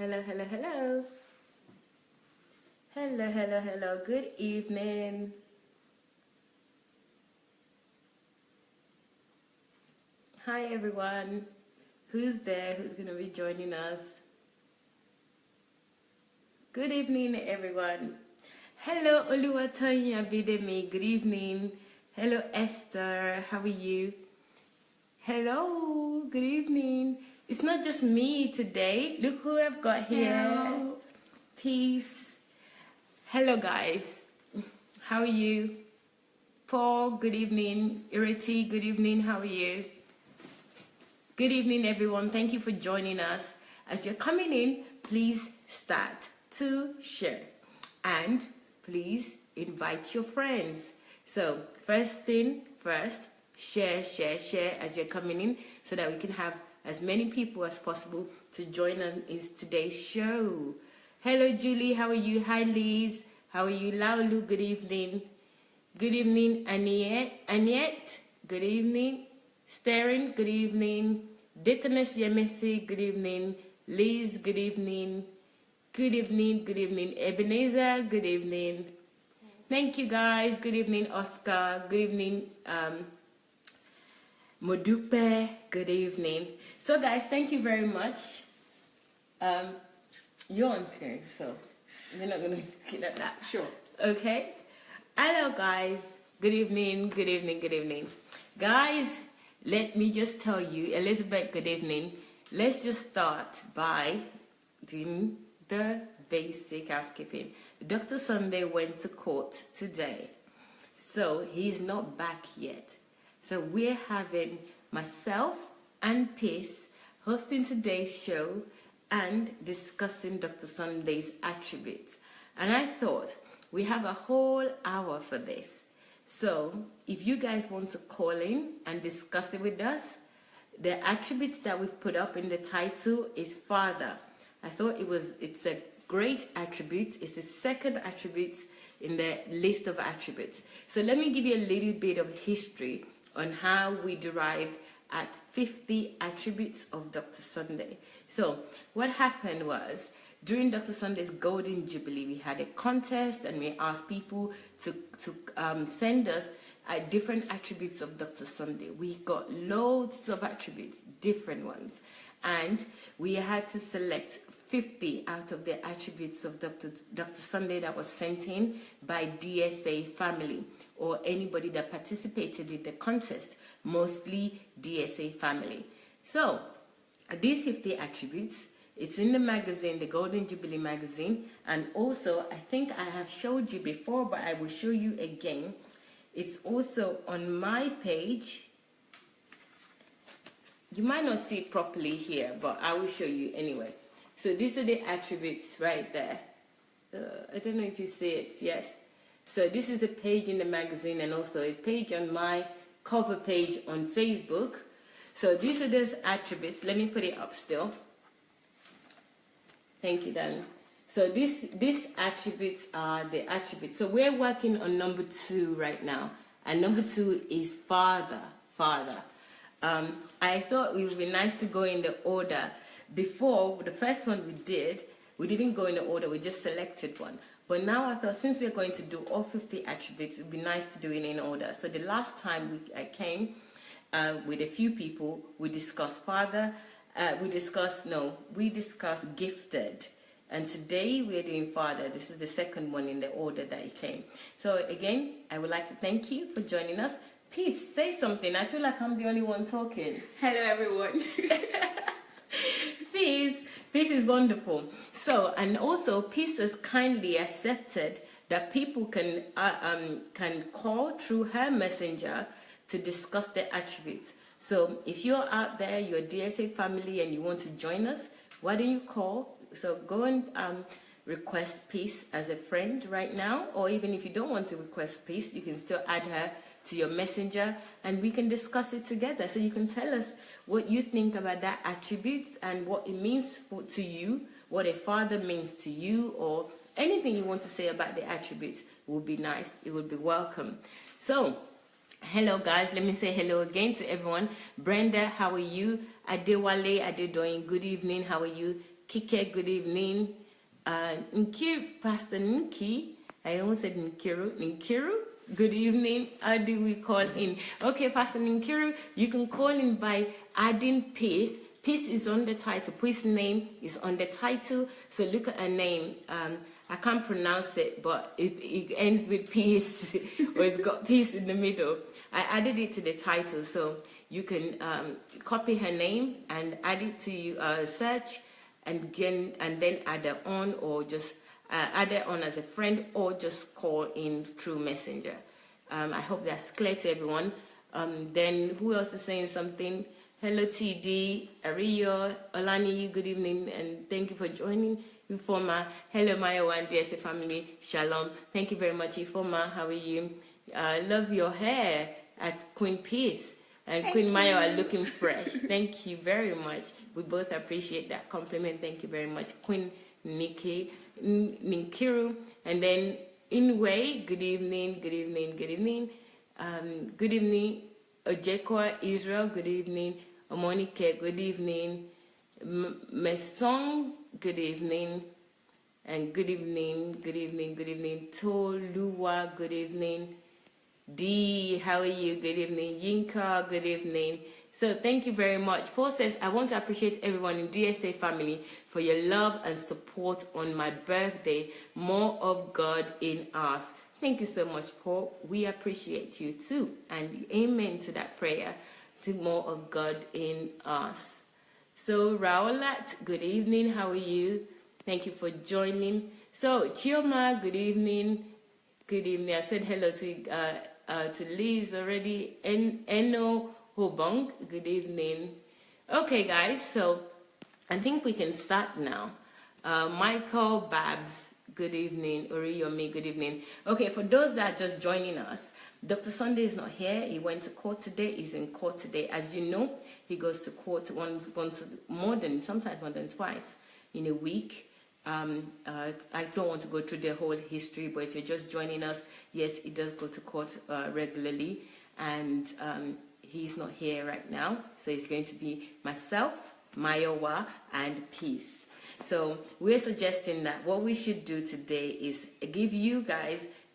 Hello, hello, hello. Hello, hello, hello. Good evening. Hi, everyone. Who's there? Who's going to be joining us? Good evening, everyone. Hello, Oluwatonya Bidemi. Good evening. Hello, Esther. How are you? Hello. Good evening. It's not just me today. Look who I've got here. Hello. Peace. Hello, guys. How are you? Paul, good evening. Iriti, good evening. How are you? Good evening, everyone. Thank you for joining us. As you're coming in, please start to share. And please invite your friends. So, first thing first, share as you're coming in so that we can have as many people as possible to join us in today's show. Hello, Julie. How are you? Hi, Liz. How are you? Laulu, good evening. Good evening, Aniette. Good evening. Sterling, good evening. Deaconess Yemesi, good evening. Liz, good evening. Good evening, good evening. Ebenezer, good evening. Thank you, guys. Good evening, Oscar. Good evening, Modupe. Good evening. So, guys, thank you very much. You're on screen, so we're not going to get at that. Sure. Okay. Hello, guys. Good evening, good evening, good evening. Guys, let me just tell you, Elizabeth, good evening. Let's just start by doing the basic housekeeping. Dr. Sunday went to court today, so he's not back yet. So we're having myself and Peace hosting today's show and discussing Dr. Sunday's attributes. And I thought we have a whole hour for this. So if you guys want to call in and discuss it with us, the attributes that we've put up in the title is Father. I thought it's a great attribute. It's the second attribute in the list of attributes. So let me give you a little bit of history on how we derived at 50 attributes of Dr. Sunday. So what happened was, during Dr. Sunday's Golden Jubilee, we had a contest and we asked people to send us different attributes of Dr. Sunday. We got loads of attributes, different ones. And we had to select 50 out of the attributes of Dr. Sunday that was sent in by DSA family or anybody that participated in the contest, mostly DSA family. So these 50 attributes, it's in the magazine, the Golden Jubilee magazine, and also I think I have showed you before, but I will show you again. It's also on my page. You might not see it properly here, but I will show you anyway. So these are the attributes right there. I don't know if you see it. Yes. So this is the page in the magazine and also a page on my cover page on Facebook. So these are those attributes. Let me put it up still. Thank you, darling. So these attributes are the attributes. So we're working on number 2 right now. And number 2 is Father. Father. I thought it would be nice to go in the order. Before, the first one we didn't go in the order. We just selected one. But now I thought, since we're going to do all 50 attributes, it would be nice to do it in order. So the last time I came with a few people, we discussed Father. We discussed gifted. And today we're doing Father. This is the second one in the order that it came. So again, I would like to thank you for joining us. Peace, say something. I feel like I'm the only one talking. Hello, everyone. Peace is wonderful. So, and also Peace has kindly accepted that people can call through her messenger to discuss their attributes. So if you're out there, you're a DSA family and you want to join us, why don't you call? So go and request Peace as a friend right now, or even if you don't want to request Peace, you can still add her to your messenger and we can discuss it together. So you can tell us what you think about that attribute and what it means to you, what a father means to you, or anything you want to say about the attributes would be nice. It would be welcome. So hello, guys. Let me say hello again to everyone. Brenda, how are you? Adewale, Adedoyin, good evening. How are you? Kike, good evening. Pastor Nki, I almost said Nkiru, good evening. How do we call in? Okay, Pastor Nkiru, you can call in by adding peace. Peace is on the title. Peace's name is on the title. So look at her name. I can't pronounce it, but it ends with peace, or it's got peace in the middle. I added it to the title, so you can copy her name and add it to search, and then add her on, or just add her on as a friend, or just call in through Messenger. I hope that's clear to everyone. Then who else is saying something? Hello TD, Ariyo, Olani, good evening, and thank you for joining. Ifoma, hello Mayowa and DSA family, shalom. Thank you very much, Ifoma. How are you? Love your hair at Queen Peace. And thank Queen Mayo are looking fresh. Thank you very much. We both appreciate that compliment. Thank you very much. Queen Nikki, Ninkiru. And then Inway, good evening, good evening, good evening. Good evening, Ojekwa Israel, good evening. Omonike, good evening. Mesong, good evening. And good evening, good evening, good evening. Toluwa, good evening. Dee, how are you? Good evening. Yinka, good evening. So thank you very much. Paul says, I want to appreciate everyone in DSA family for your love and support on my birthday. More of God in us. Thank you so much, Paul. We appreciate you too. And amen to that prayer, to more of God in us. So Raolat, good evening. How are you? Thank you for joining. So Chioma, good evening. Good evening. I said hello to Liz already. Eno Hobong, good evening. Okay, guys, so I think we can start now. Michael Babs, good evening. Oriyomi, good evening. Okay, for those that are just joining us, Dr. Sunday is not here. He went to court today. He's in court today. As you know, he goes to court sometimes more than twice in a week. I don't want to go through the whole history, but if you're just joining us, yes, he does go to court regularly, and he's not here right now, so it's going to be myself, Mayowa, and Peace. So we're suggesting that what we should do today is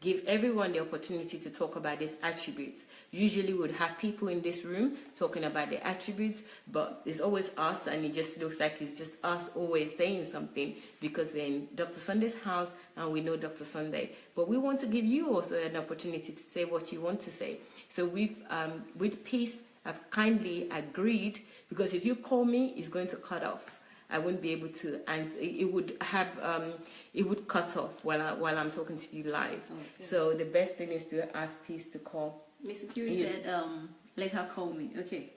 give everyone the opportunity to talk about these attributes. Usually we would have people in this room talking about the attributes, but it's always us, and it just looks like it's just us always saying something because we're in Dr. Sunday's house and we know Dr. Sunday. But we want to give you also an opportunity to say what you want to say. So we've, with Peace, I've kindly agreed, because if you call me, it's going to cut off. I wouldn't be able to answer. It would cut off while I'm talking to you live. Okay. So the best thing is to ask Peace to call. Mr. Curie said, let her call me. Okay.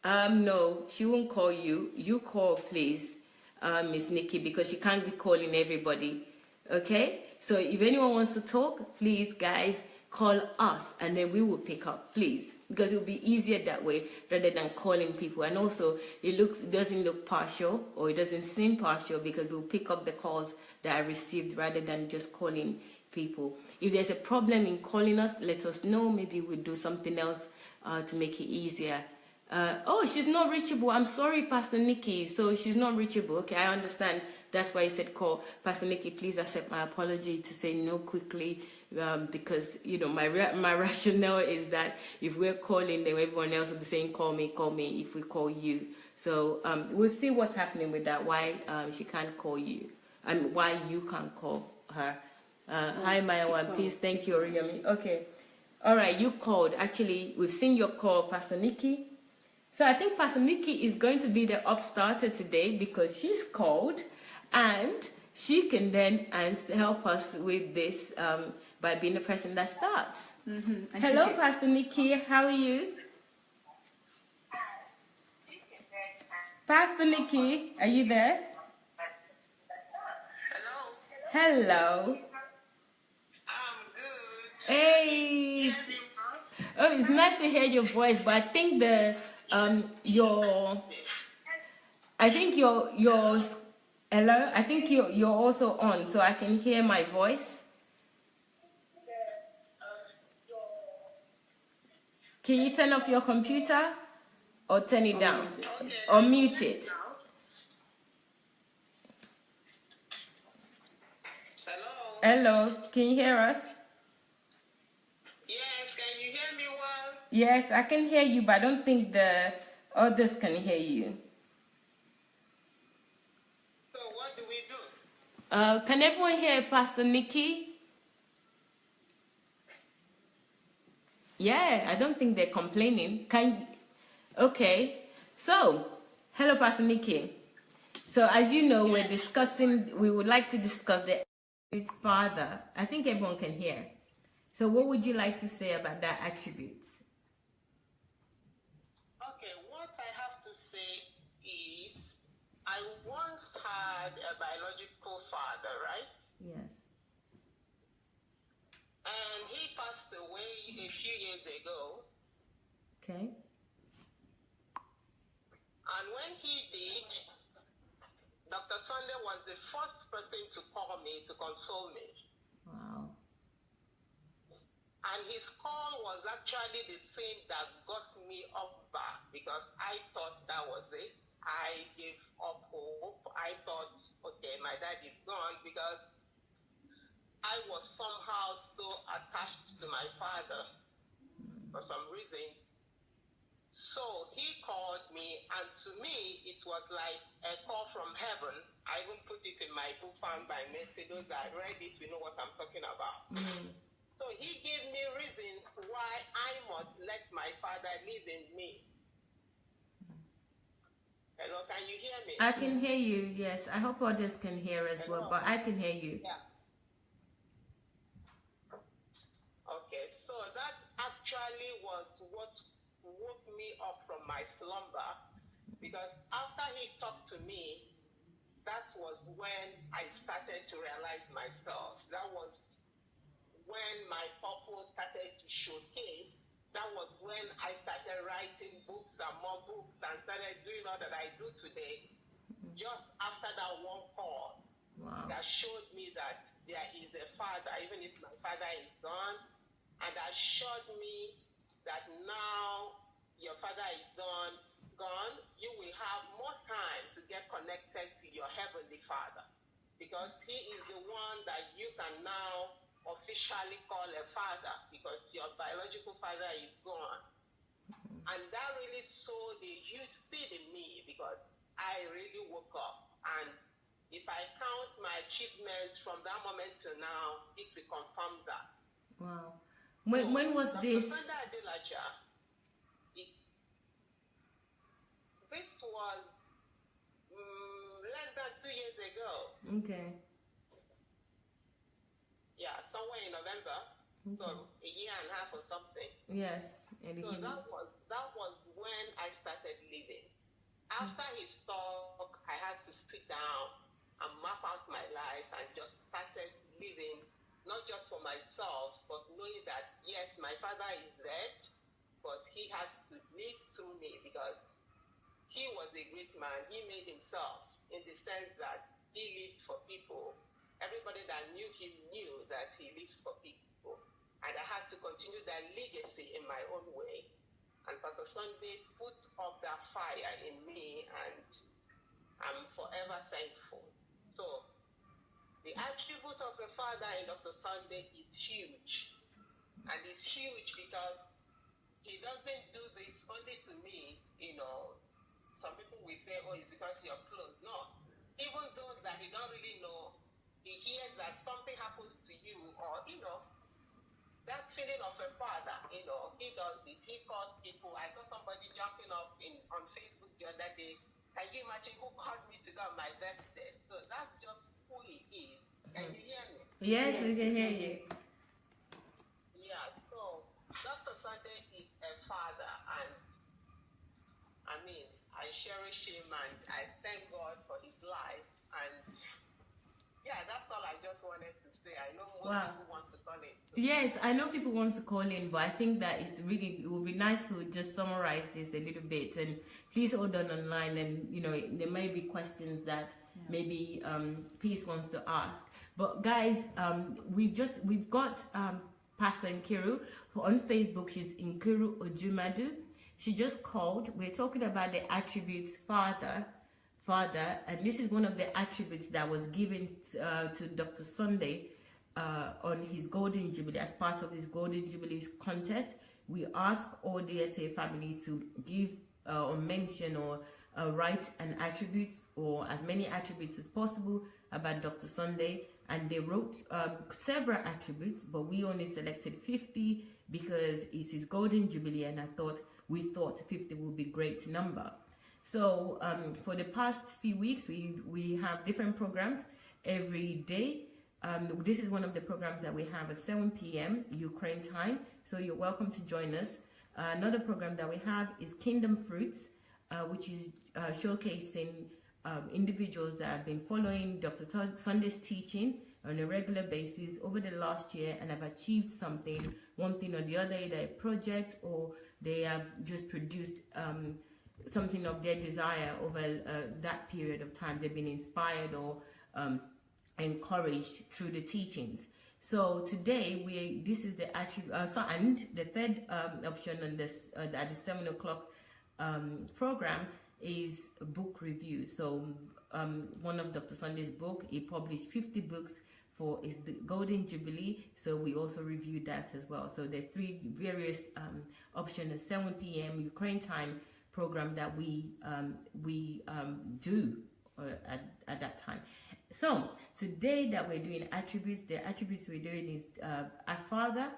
No, she won't call you. You call, please, Miss Nikki, because she can't be calling everybody. Okay. So if anyone wants to talk, please, guys, call us, and then we will pick up, please. Because it will be easier that way rather than calling people. And also, it doesn't look partial, or it doesn't seem partial, because we'll pick up the calls that I received rather than just calling people. If there's a problem in calling us, let us know. Maybe we'll do something else to make it easier. Oh, she's not reachable. I'm sorry, Pastor Nikki. So she's not reachable. Okay, I understand. That's why I said call. Pastor Nikki, please accept my apology to say no quickly, because, you know, my rationale is that if we're calling, then everyone else will be saying, call me, if we call you. So we'll see what's happening with that, why she can't call you, and why you can't call her. Hi, Mayowa, Peace. Thank you, Oriyami. Okay. All right, you called. Actually, we've seen your call, Pastor Nikki. So I think Pastor Nikki is going to be the upstarter today, because she's called, and she can then help us with this by being the person that starts. Mm-hmm. Hello, Pastor Nikki. How are you? Pastor Nikki, are you there? Hello. I'm good. Hey. Oh, it's nice to hear your voice, but I think hello? I think you're also on, so I can hear my voice. Can you turn off your computer or turn it down? Or mute it? Hello, can you hear us? Yes, can you hear me well? Yes, I can hear you, but I don't think the others can hear you. So what do we do? Can everyone hear Pastor Nikki? Yeah, I don't think they're complaining. Okay. So, hello, Pastor Nikki. So, as you know, we would like to discuss the Father. I think everyone can hear. So, what would you like to say about that attributes? Okay, what I have to say is I once had a biological father, right? Yes. And he passed away a few years ago. Okay. And when he did, Dr. Sunday was the first person to call me to console me. Wow. And his call was actually the thing that got me up back because I thought that was it. I gave up hope. I thought, okay, my dad is gone because I was somehow so attached to my father for some reason. So he called me, and to me, it was like a call from heaven. I even put it in my book, Found by Mercy. Those that read it, you know what I'm talking about. Mm. So he gave me reasons why I must let my father live in me. Hello, can you hear me? I can hear you, yes. I hope others can hear as well, but I can hear you. Yeah. Okay, so that actually was what woke me up from my slumber because after he talked to me, that was when I started to realize myself. That was when my purpose started to showcase. That was when I started writing books and more books and started doing all that I do today. Just after that one call that showed me that there is a father, even if my father is gone, and that showed me that now your father is gone, you will have more time to get connected to your heavenly Father because he is the one that you can now officially call a father because your biological father is gone. And that really sowed a huge seed in me because I really woke up. And if I count my achievements from that moment to now, it will confirm that. Wow. When was this? This was less than 2 years ago. Okay. Yeah, somewhere in November. Okay. So a year and a half or something. Yes. So that was when I started living. After his talk, I had to sit down and map out my life and just started living, not just for myself, but knowing that yes, my father is dead, but he has to live through me because he was a great man. He made himself in the sense that he lived for people. Everybody that knew him knew that he lived for people. And I had to continue that legacy in my own way. And Pastor Sunday put up that fire in me, and I'm forever thankful. So the attribute of the Father in Dr. Sunday is huge. And it's huge because he doesn't do this only to me, Some people will say, oh, it's because you're close. No. Even those that he don't really know, he hears that something happens to you or, that feeling of a father, he does it. He calls people. I saw somebody jumping up on Facebook the other day. Can you imagine who called me to go on my birthday? So that's just who he is. Can you hear me? Yes, we can hear you. Yeah, so Dr. Sunday is a father, and I cherish him and I thank God for his life. And yeah, that's all I just wanted to say. I know most people want to call in. Yes, I know people want to call in, but I think that it would be nice to just summarize this a little bit. And please hold on online, and there may be questions that maybe Peace wants to ask. But guys, we've got Pastor Nkiru on Facebook. She's Nkiru Ojumadu. She just called. We're talking about the attributes Father, and this is one of the attributes that was given to Dr. Sunday on his Golden Jubilee, as part of his Golden Jubilee contest, we ask all DSA family to give or mention or write an attribute or as many attributes as possible about Dr. Sunday, and they wrote several attributes, but we only selected 50 because it's his Golden Jubilee, and we thought 50 would be a great number. So for the past few weeks, we have different programs every day. This is one of the programs that we have at 7 p.m. Ukraine time, so you're welcome to join us. Another program that we have is Kingdom Fruits, which is showcasing individuals that have been following Dr. Sunday's teaching on a regular basis over the last year and have achieved something, one thing or the other, either a project or they have just produced something of their desire over that period of time. They've been inspired or encouraged through the teachings. So today this is the attribute, and the third option on this at the 7 o'clock program is book review. So one of Dr. Sunday's book, he published 50 books for his Golden Jubilee, so we also reviewed that as well. So there are three various options at 7 p.m. Ukraine time program that we do at that time. So today that we're doing attributes, the attributes we're doing is a father.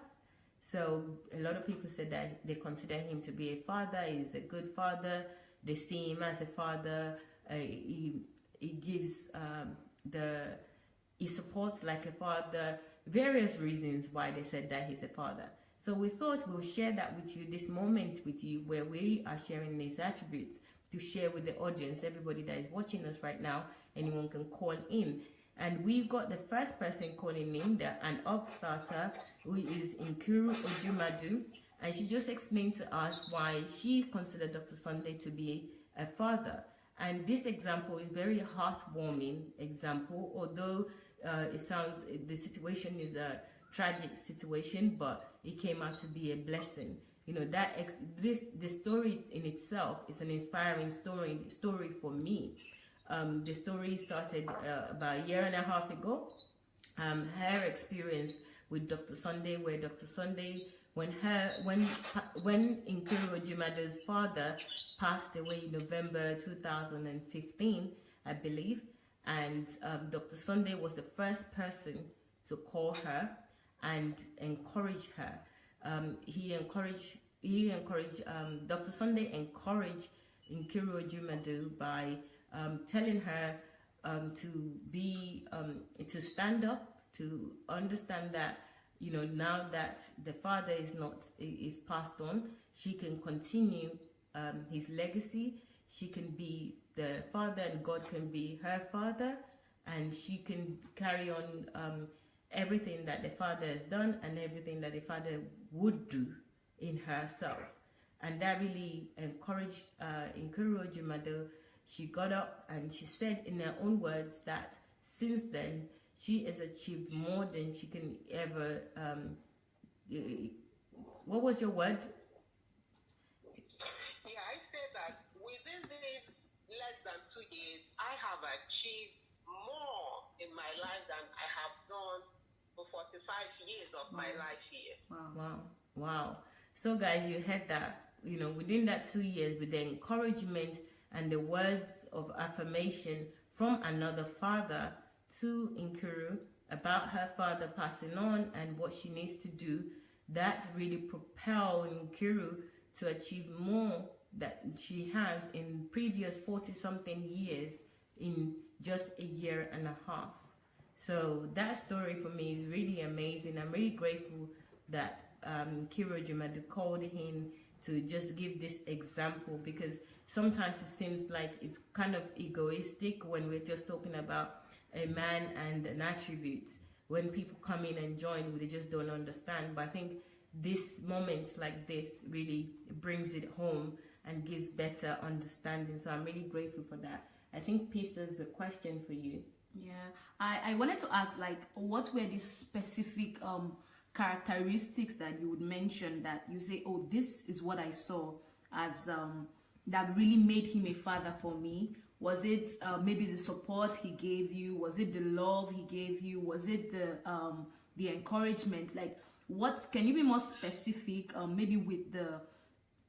So a lot of people said that they consider him to be a father. He's a good father. They see him as a father. He gives he supports like a father. Various reasons why they said that he's a father. So we thought we'll share that with you, this moment with you, where we are sharing these attributes to share with the audience, everybody that is watching us right now. Anyone can call in. And we've got the first person calling in, an upstarter, who is Nkiru Ojumadu. And she just explained to us why she considered Dr. Sunday to be a father. And this example is very heartwarming example, although the situation is a tragic situation, but it came out to be a blessing. You know, the story in itself is an inspiring story for me. The story started about a year and a half ago. Her experience with Dr. Sunday, where Dr. Sunday, when Nkiru Ojumadu's father passed away in November 2015, I believe, and Dr. Sunday was the first person to call her and encourage her. Dr. Sunday encouraged Nkiru Ojumadu by telling her to stand up, to understand that, you know, now that the father is passed on, she can continue his legacy. She can be the father, and God can be her father, and she can carry on everything that the father has done and everything that the father would do in herself. And that really encouraged Nkiru Ojumadu. She got up and she said in her own words that since then she has achieved more than she can ever. What was your word? Yeah, I said that within these less than 2 years, I have achieved more in my life than I have done for 45 years of my life here. Wow. So guys, you heard that, you know, within that 2 years, with the encouragement and the words of affirmation from another father to Nkiru about her father passing on and what she needs to do, that really propelled Nkiru to achieve more that she has in previous 40-something years in just a year and a half. So that story for me is really amazing. I'm really grateful that Nkiru Ojumadu called him to just give this example, because sometimes it seems like it's kind of egoistic when we're just talking about a man and an attribute. When people come in and join, we just don't understand. But I think this moments like this really brings it home and gives better understanding. So I'm really grateful for that. I think Peace has a question for you. Yeah, I wanted to ask, like, what were the specific characteristics that you would mention that you say, oh, this is what I saw as that really made him a father for me? Was it maybe the support he gave you? Was it the love he gave you? Was it the encouragement. Like, what can you be more specific, maybe with the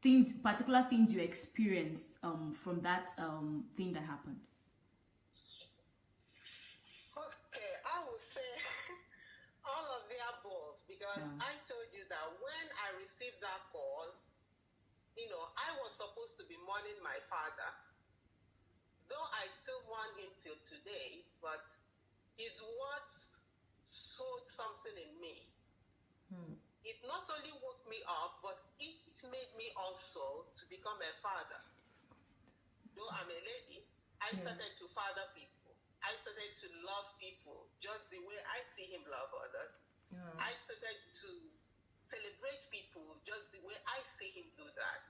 things, particular things you experienced from that thing that happened? Okay, I would say all of the above, because I told you that when I received that call, I was supposed to be mourning my father. Though I still mourn him till today, but his words sowed something in me. It not only woke me up, but it made me also to become a father. Though I'm a lady, I started to father people. I started to love people just the way I see him love others. I started to celebrate people just the way I see him do that.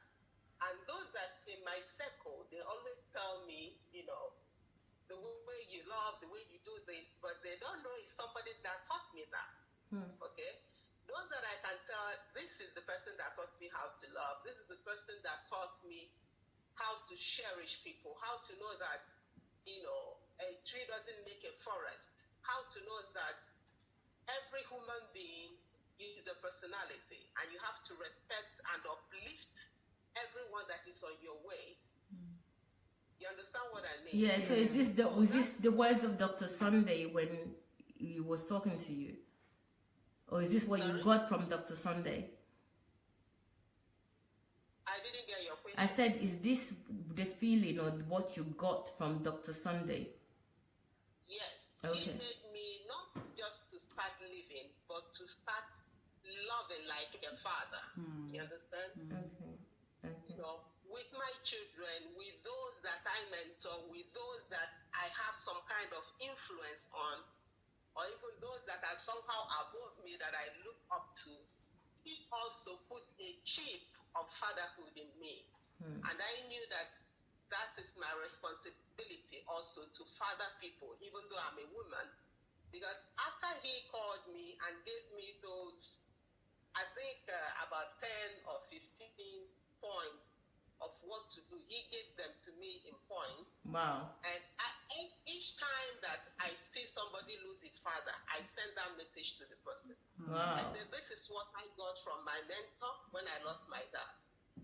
And those that in my circle, they always tell me, the way you love, the way you do this, but they don't know it's somebody that taught me that. Okay? Those that I can tell, this is the person that taught me how to love. This is the person that taught me how to cherish people, how to know that, a tree doesn't make a forest, how to know that every human being is a personality, and you have to respect and uplift everyone that is on your way. You understand what I mean? Yeah, so was this the words of Dr. Sunday when he was talking to you? Or is this what you got from Dr. Sunday? I didn't get your question. I said, is this the feeling or what you got from Dr. Sunday? Yes. Okay. It made me not just to start living, but to start loving like a father. You understand? Okay. So with my children, with those that I mentor, with those that I have some kind of influence on, or even those that are somehow above me that I look up to, he also put a chip of fatherhood in me. And I knew that that is my responsibility also to father people, even though I'm a woman. Because after he called me and gave me those, I think about 10 or 15 points of what to do, he gave them to me in points. Wow. And each time that I see somebody lose his father, I send that message to the person. I Wow. said, this is what I got from my mentor when I lost my dad.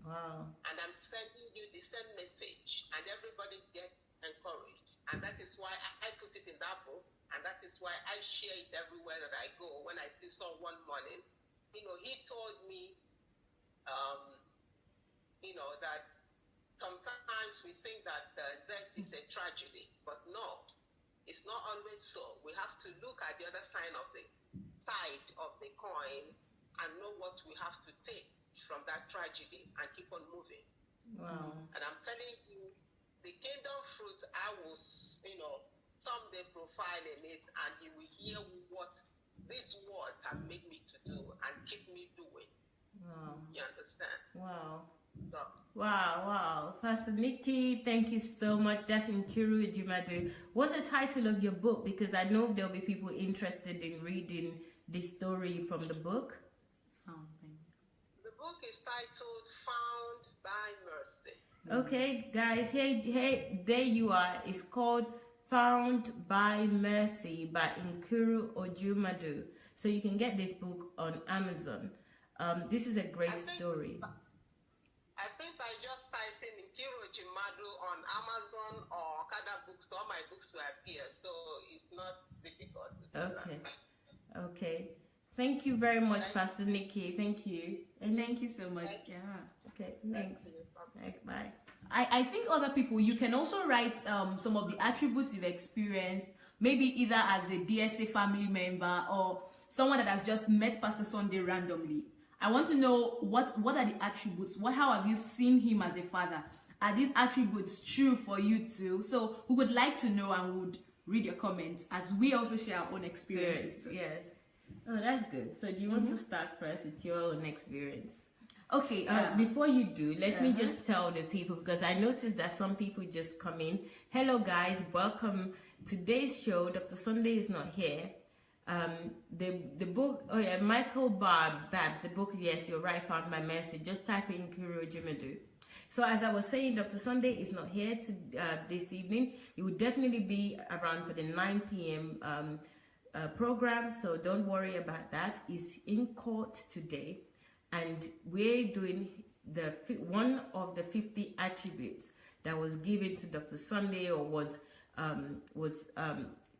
Wow. And I'm sending you the same message, and everybody gets encouraged. And that is why I put it in that book, and that is why I share it everywhere that I go. When I see someone mourning, he told me, that sometimes we think that death is a tragedy, but no, it's not always so. We have to look at the other side of the coin and know what we have to take from that tragedy and keep on moving. Wow. And I'm telling you, the kingdom fruit, I will, someday profile in it, and you will hear what these words have made me to do and keep me doing. Wow. You understand? Wow. So, Wow. Pastor Nikki, thank you so much. That's Nkiru Ejimadu. What's the title of your book? Because I know there'll be people interested in reading this story from the book. the book is titled Found by Mercy. Okay, guys, hey, there you are. It's called Found by Mercy by Nkiru Ejimadu. So you can get this book on Amazon. This is a great story. I think I just typed in Nkiru Ejimadu on Amazon or Okada Books. All my books will appear, so it's not difficult. Okay. Thank you very much, Pastor Nikki. Thank you. And thank you so much. Yeah. Okay, thanks. Bye. I think other people, you can also write some of the attributes you've experienced, maybe either as a DSA family member or someone that has just met Pastor Sunday randomly. I want to know what are the attributes? How have you seen him as a father? Are these attributes true for you too? So we would like to know and would read your comments as we also share our own experiences too. Yes. Oh, that's good. So do you want to start first with your own experience? Okay. Before you do, let me just tell the people, because I noticed that some people just come in. Hello guys, welcome. Today's show, Dr. Sunday is not here. The book, Michael Babs, the book, yes, you're right, Found by Mercy. Just type in Nkiru Ejimadu. So as I was saying, Dr. Sunday is not here this evening. He will definitely be around for the 9 p.m. program, so don't worry about that. He's in court today, and we're doing one of the 50 attributes that was given to Dr. Sunday, or was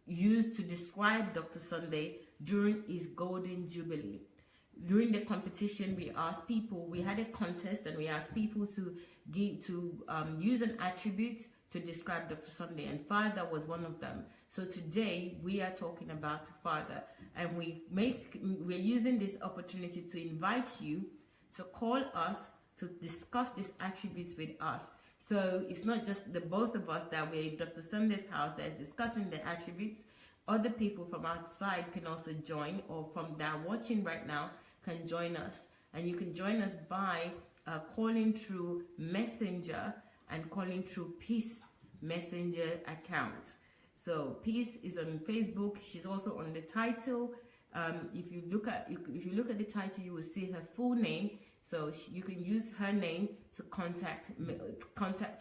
used to describe Dr. Sunday during his Golden Jubilee. During the competition, we had a contest, and we asked people to use an attribute to describe Dr. Sunday, and father was one of them. So today we are talking about father, and we're using this opportunity to invite you to call us to discuss these attributes with us. So it's not just the both of us that we're in Dr. Sunday's house that is discussing the attributes. Other people from outside can also join, or from that watching right now can join us. And you can join us by calling through Messenger and calling through Peace Messenger account. So Peace is on Facebook. She's also on the title. If you look at the title, you will see her full name. So you can use her name to contact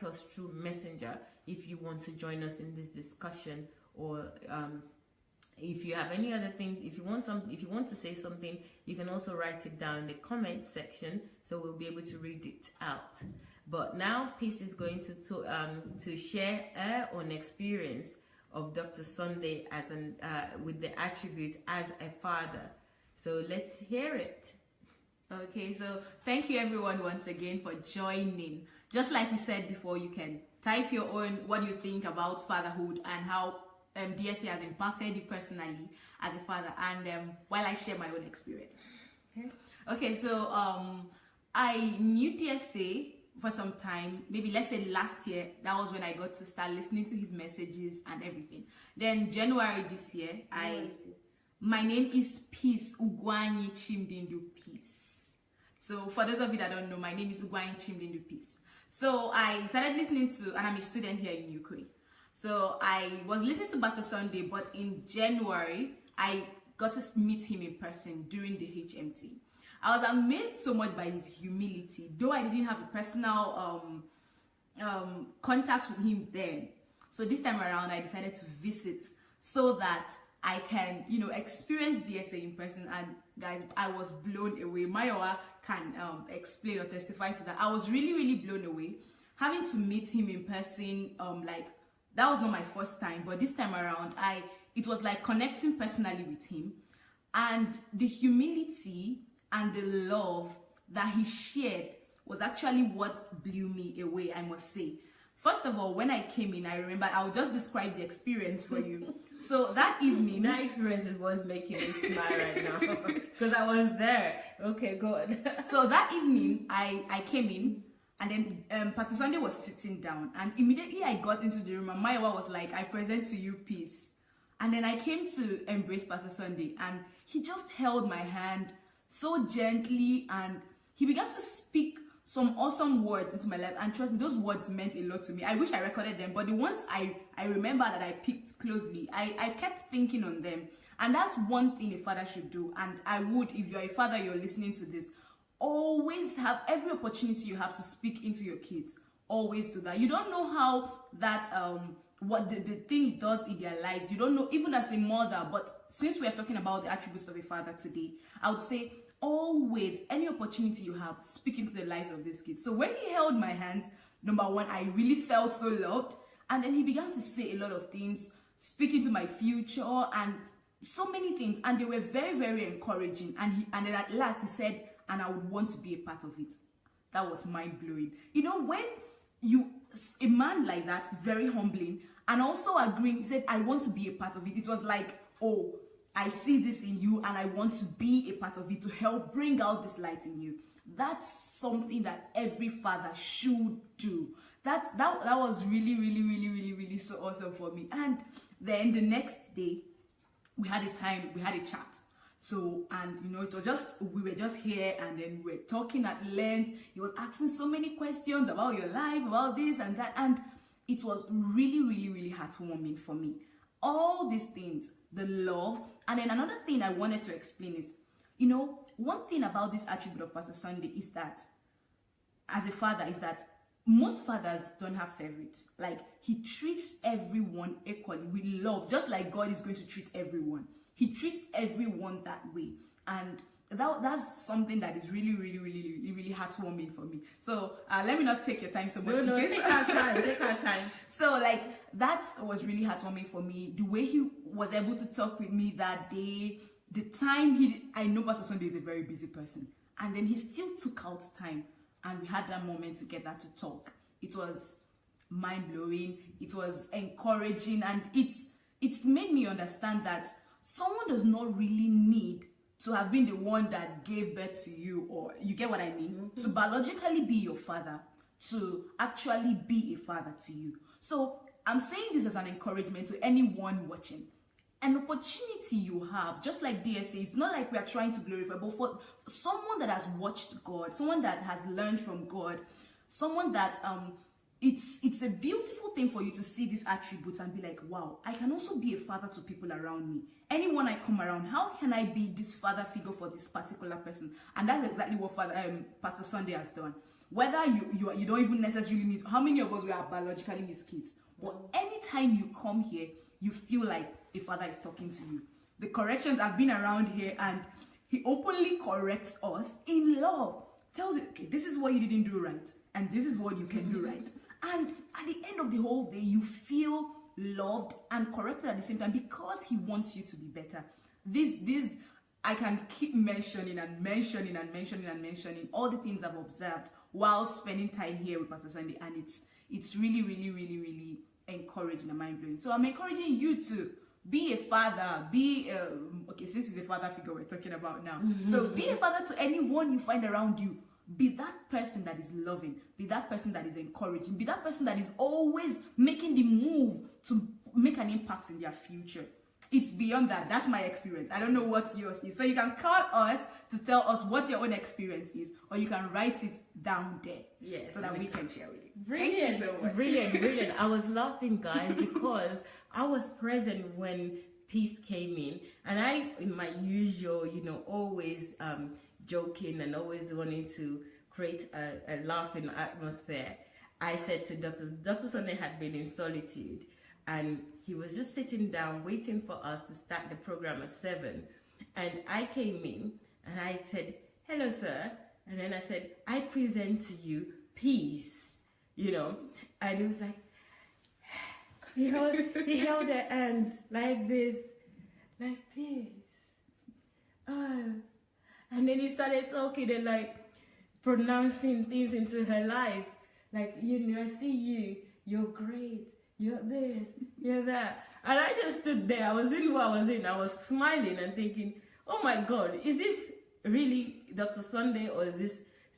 us through Messenger if you want to join us in this discussion, or if you have any other thing, if you want to say something, you can also write it down in the comment section, so we'll be able to read it out. But now Peace is going to share her own experience of Dr. Sunday as with the attribute as a father. So let's hear it. Okay, so thank you everyone once again for joining. Just like we said before, you can type your own what you think about fatherhood and how DSA has impacted you personally as a father, and while I share my own experience. Okay, so I knew DSA for some time, maybe let's say last year. That was when I got to start listening to his messages and everything. Then January this year, my name is Peace Ugwanyi Chimdindu Peace. So for those of you that don't know, my name is Ugwanyi Chimdindu Peace. So I started listening to, and I'm a student here in Ukraine. So I was listening to Pastor Sunday, but in January, I got to meet him in person during the HMT. I was amazed so much by his humility, though I didn't have a personal contact with him then. So this time around, I decided to visit so that I can, experience DSA in person. And guys, I was blown away. Mayowa can explain or testify to that. I was really, really blown away. Having to meet him in person, that was not my first time, but this time around, it was like connecting personally with him. And the humility and the love that he shared was actually what blew me away, I must say. First of all, when I came in, I remember, I'll just describe the experience for you. So that evening... That experience is what's making me smile right now, because I was there. Okay, go on. So that evening, I came in, and then Pastor Sunday was sitting down, and immediately I got into the room, and Mayowa was like, I present to you peace. And then I came to embrace Pastor Sunday, and he just held my hand so gently, and he began to speak some awesome words into my life. And trust me, those words meant a lot to me. I wish I recorded them, but the ones I remember that I picked closely, I kept thinking on them. And that's one thing a father should do. And I would, if you're a father, you're listening to this, always have every opportunity you have to speak into your kids. Always do that. You don't know how that what the thing it does in their lives. You don't know, even as a mother. But since we are talking about the attributes of a father today, I would say always, any opportunity you have, speak into the lives of these kids. So when he held my hands, number one, I really felt so loved. And then he began to say a lot of things, speaking to my future and so many things. And they were very, very encouraging. And then at last he said, and I would want to be a part of it. That was mind-blowing. When a man like that, very humbling, and also agreeing, he said, I want to be a part of it. It was like, oh, I see this in you, and I want to be a part of it to help bring out this light in you. That's something that every father should do. That was really, really, really, really, really so awesome for me. And then the next day, we had a chat. So, and it was just, we were just here, and then we were talking at length. He was asking so many questions about your life, about this and that, and it was really, really, really heartwarming for me. All these things, the love, and then another thing I wanted to explain is, one thing about this attribute of Pastor Sunday is that, as a father, is that most fathers don't have favorites. Like, he treats everyone equally with love, just like God is going to treat everyone. He treats everyone that way, and that's something that is really, really, really, really, really heartwarming for me. So let me not take your time so much. No, take our time. Take our time. So like that was really heartwarming for me. The way he was able to talk with me that day, the time I know Pastor Sunday is a very busy person, and then he still took out time, and we had that moment together to talk. It was mind-blowing. It was encouraging, and it's made me understand that someone does not really need to have been the one that gave birth to you, or you get what I mean, to biologically be your father, to actually be a father to you. So I'm saying this as an encouragement to anyone watching. An opportunity you have, just like DSA, it's not like we are trying to glorify, but for someone that has watched God, someone that has learned from God, someone that it's a beautiful thing for you to see these attributes and be like, wow, I can also be a father to people around me. Anyone I come around, how can I be this father figure for this particular person? And that's exactly what Pastor Sunday has done. Whether you don't even necessarily need, how many of us we are biologically his kids? But anytime you come here, you feel like a father is talking to you. The corrections have been around here, and he openly corrects us in love. Tells you, okay, this is what you didn't do right, and this is what you can do right. And at the end of the whole day, you feel loved and corrected at the same time because he wants you to be better. This I can keep mentioning and mentioning and mentioning and mentioning all the things I've observed while spending time here with Pastor Sunday, and it's really, really, really, really encouraging and mind-blowing. So I'm encouraging you to be a father, okay, since it's a father figure we're talking about now. So be a father to anyone you find around you. Be that person that is loving, be that person that is encouraging, be that person that is always making the move to make an impact in their future. It's beyond that. That's my experience. I don't know what yours is. So you can call us to tell us what your own experience is, or you can write it down there, Yes, so that we can share with you. Brilliant. Thank you so much. Brilliant. I was laughing, guys, because I was present when Peace came in, and I, in my usual, always joking and always wanting to create a laughing atmosphere, I said to Dr. Sunday had been in solitude, and he was just sitting down waiting for us to start the program at 7. And I came in and I said, hello, sir. And then I said, I present to you Peace, and he was like, he held their hands like this, like Peace. Oh. And then he started talking and like pronouncing things into her life. Like, I see you, you're great, you're this, you're that. And I just stood there. I was in what I was in. I was smiling and thinking, oh my God, is this really Dr. Sunday, or is this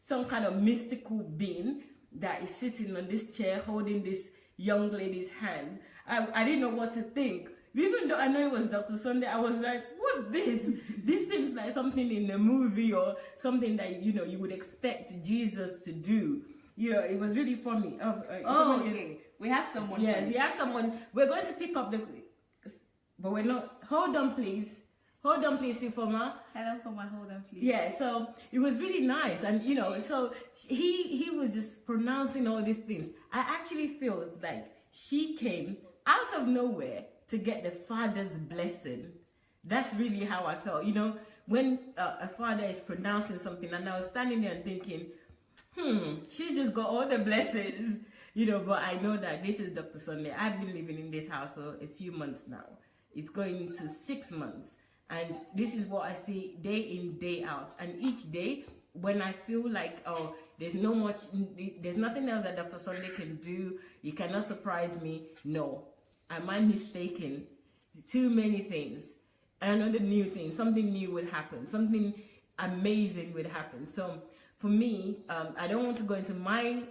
some kind of mystical being that is sitting on this chair holding this young lady's hand? I didn't know what to think. Even though I know it was Dr. Sunday, I was like, what's this? This seems like something in a movie or something that, you would expect Jesus to do. It was really funny. Okay. We have someone. Yeah, we have someone. We're going to pick up but we're not. Hold on, please. Hold on, please, Ifoma. Hello, Ifoma. Hold on, please. Yeah, so it was really nice. And, so he was just pronouncing all these things. I actually feel like she came out of nowhere to get the Father's blessing. That's really how I felt. When a father is pronouncing something, and I was standing there and thinking, she's just got all the blessings, but I know that this is Dr. Sunday. I've been living in this house for a few months now. It's going into 6 months. And this is what I see day in, day out. And each day, when I feel like, there's nothing else that Dr. Sunday can do, he cannot surprise me. No. Am I mistaken? Too many things. Another new thing. Something new would happen. Something amazing would happen. So for me, I don't want to go into my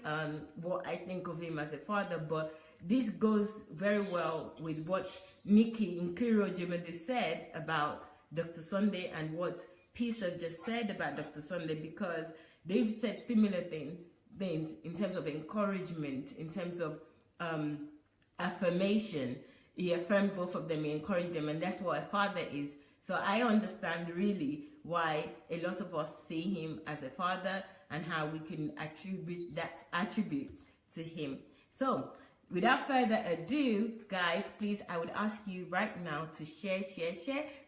what I think of him as a father, but this goes very well with what Nikki Nkirojimede said about Dr. Sunday and what Peace have just said about Dr. Sunday, because they've said similar things in terms of encouragement, in terms of affirmation. He affirmed both of them, he encouraged them, and that's what a father is. So I understand really why a lot of us see him as a father and how we can attribute that attribute to him. So without further ado, guys, please, I would ask you right now to share,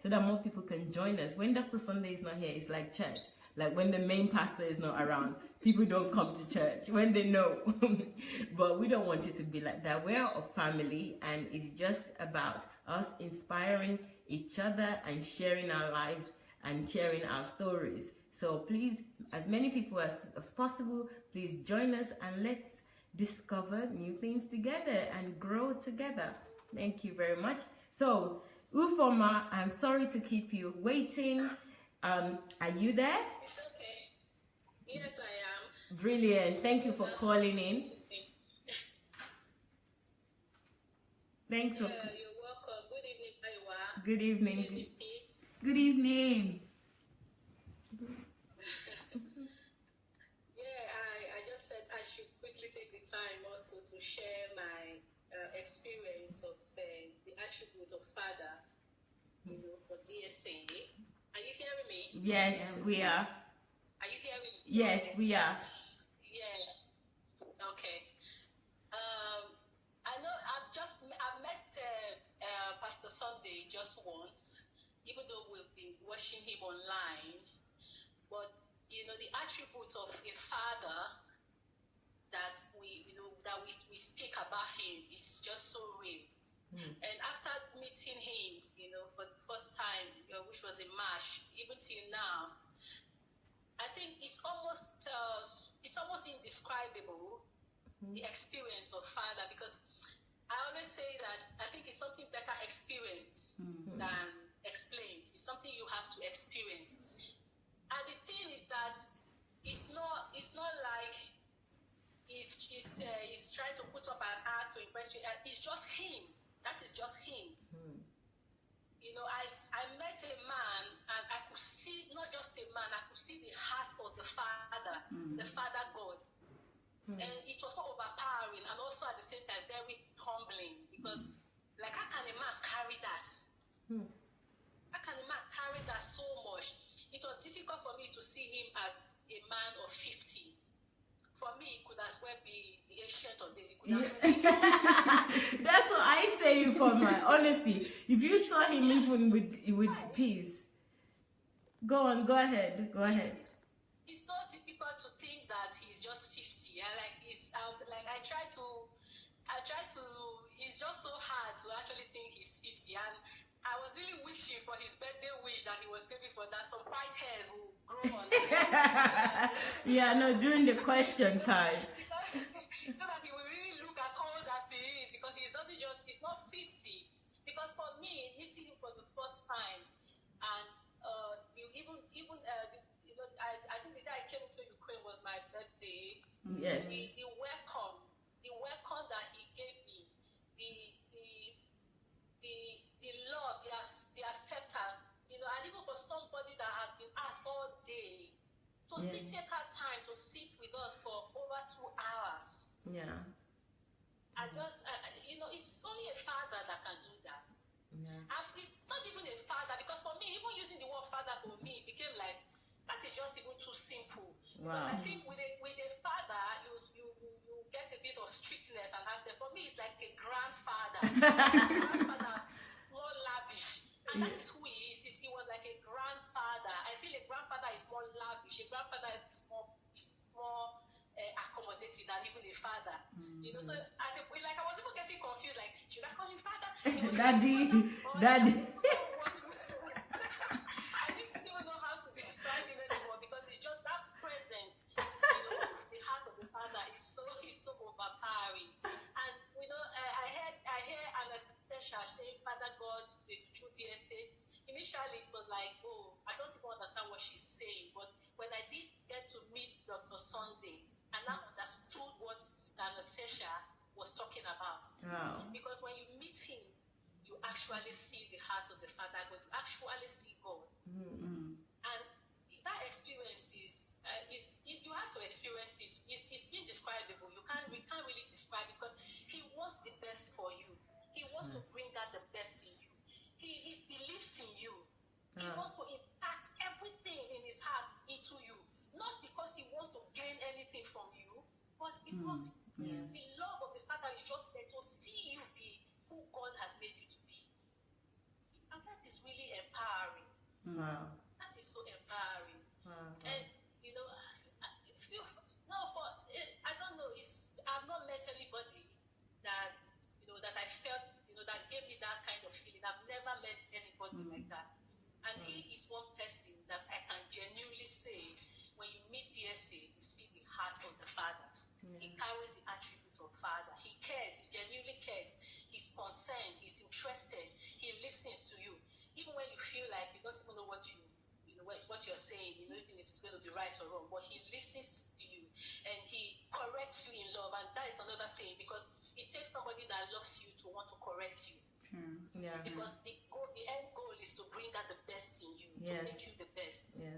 so that more people can join us. When Dr. Sunday is not here, it's like church. Like when the main pastor is not around, people don't come to church when they know. But we don't want it to be like that. We're a family, and it's just about us inspiring each other and sharing our lives and sharing our stories. So please, as many people as possible, please join us and let's discover new things together and grow together. Thank you very much. So, Ufoma, I'm sorry to keep you waiting. Are you there? It's okay. Yes, I am. Brilliant. Thank you for calling in. Thanks. You're welcome. Good evening, Maiwa. Good evening. Good evening, Pete. Good evening. I just said I should quickly take the time also to share my experience of the attribute of father, for DSA. Are you hearing me? Yes, we are. Are you hearing me? Yes, we are. Yeah. Okay. I know I've met Pastor Sunday just once, even though we've been watching him online. But the attribute of a father that we speak about him is just so real. And after meeting him, for the first time, which was in March, even till now, I think it's almost indescribable, the experience of father, because I always say that I think it's something better experienced than explained. It's something you have to experience. And the thing is that it's not like he's trying to put up an act to impress you. It's just him. That is just him. I met a man, and I could see, not just a man, I could see the heart of the Father, the Father God. And it was so overpowering, and also at the same time very humbling, because like, how can a man carry that? How can a man carry that so much? It was difficult for me to see him as a man of 50. For me, it could as well be the ancient of days. It could as well be That's what I say, Ufoma. Honestly, if you saw him even with peace, go ahead. It's so difficult to think that he's just 50. I try to. It's just so hard to actually think he's 50, and I was really wishing for his birthday wish that he was craving for, that some white hairs will grow on his head. Yeah, no, during the question time. So that he will really look as old as he is, because he's not 50. Because for me, meeting him for the first time, and I think the day I came to Ukraine was my birthday. Yes. The welcome that he gave me, the love, the acceptance, and even for somebody that has been out all day, to still take our time to sit with us for over 2 hours. Yeah. It's only a father that can do that. Yeah. It's not even a father, because for me, even using the word father for me became like, that is just even too simple. Wow. Because I think with a father, you get a bit of strictness, and for me, it's like a grandfather. A grandfather, more lavish, and that is who he is. He was like a grandfather. I feel a grandfather is more lavish. A grandfather is more accommodating than even a father. So I was even getting confused. Like, should I call him father? Daddy. I didn't even know how to describe him anymore, because it's just that presence. The heart of the father is so overpowering. And I hear Anastasia saying Father God through DSA. Initially, it was like, oh, I don't even understand what she's saying. But when I did get to meet Dr. Sunday, and I understood what Sister Anastasia was talking about. Wow. Because when you meet him, you actually see the heart of the Father God. You actually see God. And that experience you have to experience it. It's indescribable. You can't really describe it, because he wants the best for you. He wants to bring out the best in you. He believes in you. He wants to impact everything in his heart into you. Not because he wants to gain anything from you, but because it's the love of the Father is just there to Wow. That is so empowering. Wow. And you know, if you no for I don't know. I've not met anybody that that I felt that gave me that kind of feeling. I've never met anybody like that. And he is one person that I can genuinely say, when you meet DSA, you see the heart of the Father. He carries the attribute of Father. He cares. He genuinely cares. He's concerned. He's interested. He listens to you, even when you feel like you don't even know what what you're saying. You don't even if it's going to be right or wrong. But he listens to you, and he corrects you in love. And that is another thing, because it takes somebody that loves you to want to correct you. Yeah. Because the end goal is to bring out the best in you, to make you the best. Yes.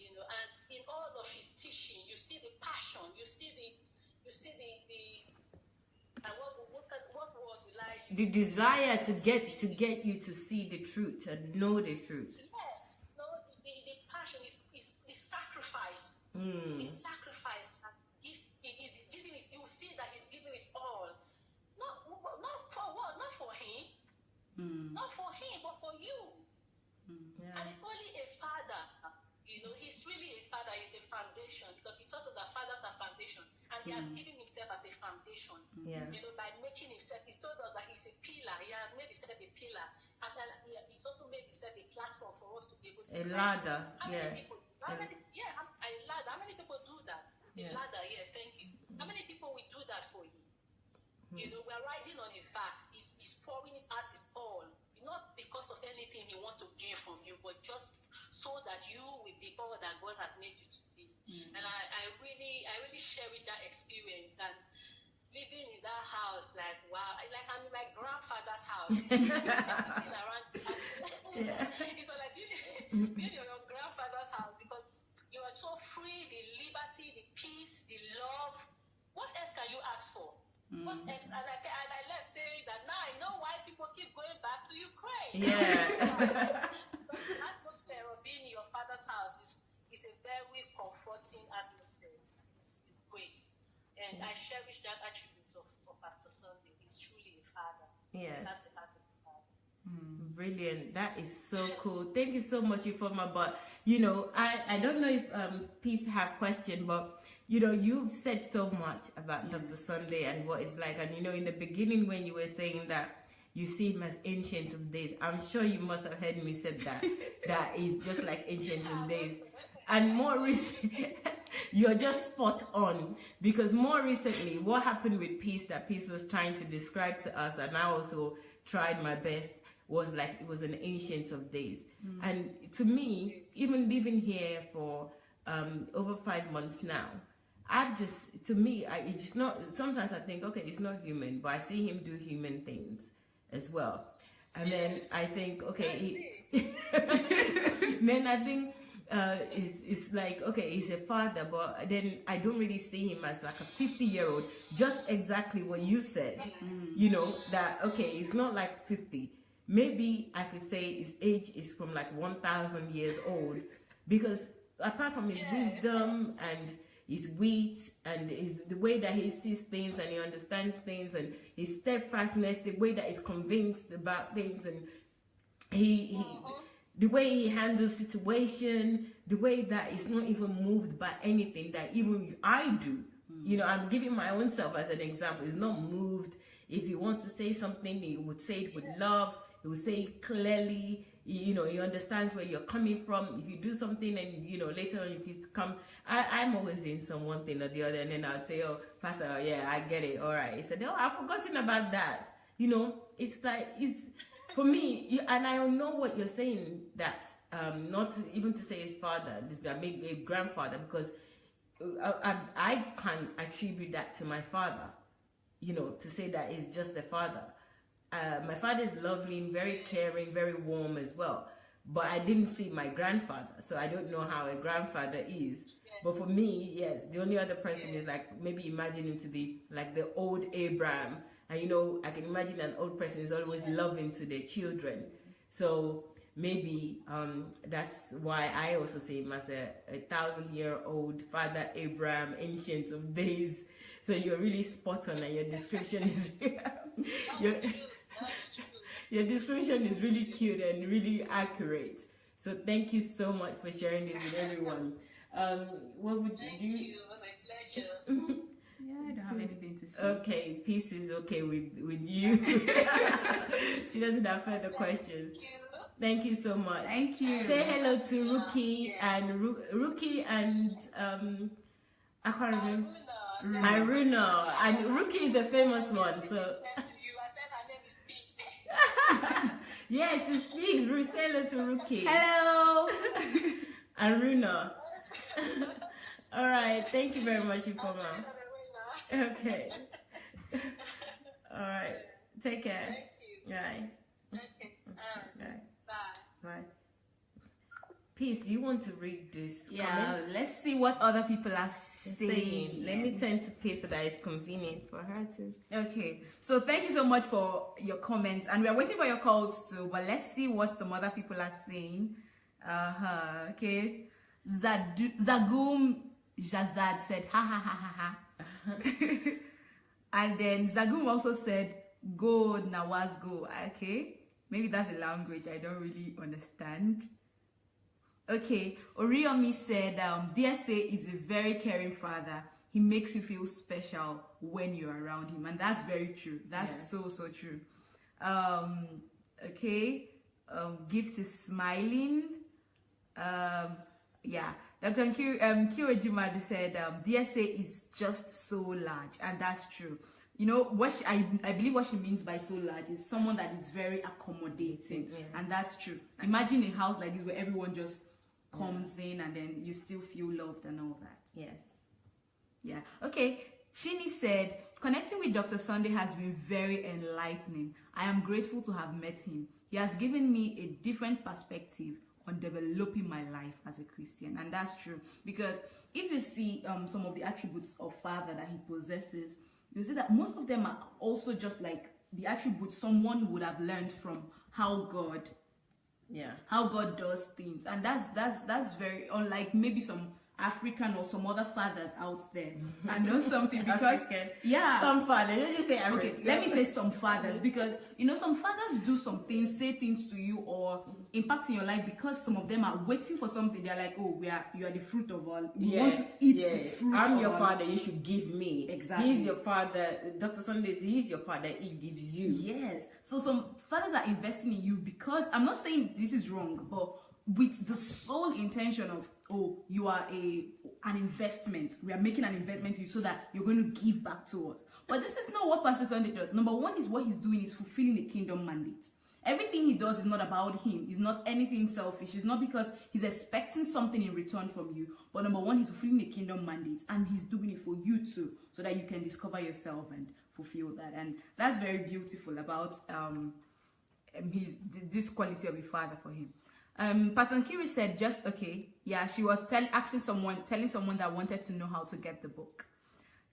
And in all of his teaching, you see the passion, you see the what word will I use? The desire to get you to see the truth and know the truth. Yes. No, the passion is the sacrifice. The sacrifice. He's giving his. You see that he's giving his all. Not for what? Not for him. Not for him, but for you. Yeah. And it's only a father. He's really a father. He's a foundation, because he taught us that fathers are foundation, and he has given himself as a foundation. Yeah. By making himself, he's told us that he's a pillar. He has made himself a pillar. He's also made himself a platform for us to be able to. A ladder. How Yeah. many people? A ladder. How many people do that? A ladder. Yes, thank you. How many people will do that for you? We're riding on his back. He's pouring his heart, his all. Not because of anything he wants to gain from you, but just so that you will be all that God has made you to be. And I really cherish that experience, and living in that house, like wow, like I'm in my grandfather's house. Around. It's like being in your grandfather's house, because you are so free, the liberty, the peace, the love. What else can you ask for? What else? And I let's say that now I know why people keep going back to Ukraine. Yeah. The atmosphere of being in your father's house is a very comforting atmosphere. It's great. And I cherish that attribute of Pastor Sunday. He's truly a father. Yes. That's the heart of the father. Brilliant. That is so cool. Thank you so much, Ifoma. But I don't know if Peace have question, but you've said so much about Dr. Sunday and what it's like. And in the beginning, when you were saying that you see him as Ancient of Days, I'm sure you must have heard me say that is just like Ancient of Days. And more recently, you're just spot on, because more recently, what happened with Peace that Peace was trying to describe to us, and I also tried my best, was like it was an Ancient of Days. And to me, even living here for over 5 months now, it's just not, sometimes I think, okay, it's not human, but I see him do human things as well. And then I think, okay, then I think it's like, okay, he's a father, but then I don't really see him as like a 50-year-old, just exactly what you said, that, okay, it's not like 50. Maybe I could say his age is from like 1,000 years old, because apart from his wisdom and his wit and the way that he sees things and he understands things, and his steadfastness, the way that he's convinced about things, and the way he handles situation, the way that he's not even moved by anything that even I do. I'm giving my own self as an example. He's not moved. If he wants to say something, he would say it with love. He would say it clearly. He understands where you're coming from. If you do something and, later on if you come, I'm always doing some one thing or the other, and then I'd say, oh, Pastor, yeah, I get it. All right. He said, oh, I've forgotten about that. It's like, it's, for me, and I don't know what you're saying, that, not even to say his father, maybe a grandfather, because I can attribute that to my father, to say that he's just a father. My father is lovely, very caring, very warm as well. But I didn't see my grandfather, so I don't know how a grandfather is. But for me, yes, the only other person is like, maybe imagine him to be like the old Abraham. And I can imagine an old person is always loving to their children. So maybe that's why I also see him as a 1,000-year-old Father Abraham, Ancient of Days. So you're really spot on, and your description is your description is really cute and really accurate. So thank you so much for sharing this with everyone. What would Thank you? you. It was a pleasure. Yeah, I don't have anything to say. Okay, peace is okay with you. She doesn't have further questions. Thank you. Thank you so much. Thank you. Say hello to Rookie and Rookie and I can't remember. Aruna. And Rookie is a famous one. So Yes, to you. I said her name is Speaks. yes, it speaks. Say hello to Rookie. Hello. Aruna. All right. Thank you very much, I'm Ifoma. trying on the way now. Okay. All right. Take care. Thank you. Bye. Okay. Bye. Bye. Bye. Peace, do you want to read this? Yeah, comments? let's see what other people are saying. Let me turn to Peace so that it's convenient for her to. Okay, so thank you so much for your comments, and we are waiting for your calls too. But let's see what some other people are saying. Okay, Zagum Jazad said ha ha ha ha ha, and then Zagum also said go Nawaz go. Okay, maybe that's a language I don't really understand. Okay, Oriomi said, DSA is a very caring father. He makes you feel special when you're around him. And that's very true. That's so true. Okay, Gift is smiling. Yeah, Dr. Kirojima said, DSA is just so large. And that's true. You know, what I believe what she means by so large is someone that is very accommodating. Yeah. And that's true. Imagine a house like this where everyone just comes in and then you still feel loved and all that. Yes. Yeah. Okay. Chini said, connecting with Dr. Sunday has been very enlightening. I am grateful to have met him. He has given me a different perspective on developing my life as a Christian. And that's true. Because if you see some of the attributes of Father that he possesses, you see that most of them are also just like the attributes someone would have learned from how God does things. And that's very unlike maybe some African or some other fathers out there. I know something because African. yeah, Some fathers. Let's just say African. okay, let me say some fathers, because you know some fathers do some things, say things to you or impact in your life because some of them are waiting for something. They're like, oh, you are the fruit of all. We want to eat the fruit. I'm of your all. father, you should give me. Exactly. He's your father. Dr. Sunday, he's your father, he gives you. Yes. So some fathers are investing in you because I'm not saying this is wrong, but with the sole intention of, oh, you are an investment. We are making an investment to you so that you're going to give back to us. But this is not what Pastor Sunday does. Number one is what he's doing is fulfilling the kingdom mandate. Everything he does is not about him. It's not anything selfish. It's not because he's expecting something in return from you. But number one, he's fulfilling the kingdom mandate, and he's doing it for you too, so that you can discover yourself and fulfill that. And that's very beautiful about this quality of a father for him. Pastor Kiri said, just okay. Yeah, she was telling someone that wanted to know how to get the book.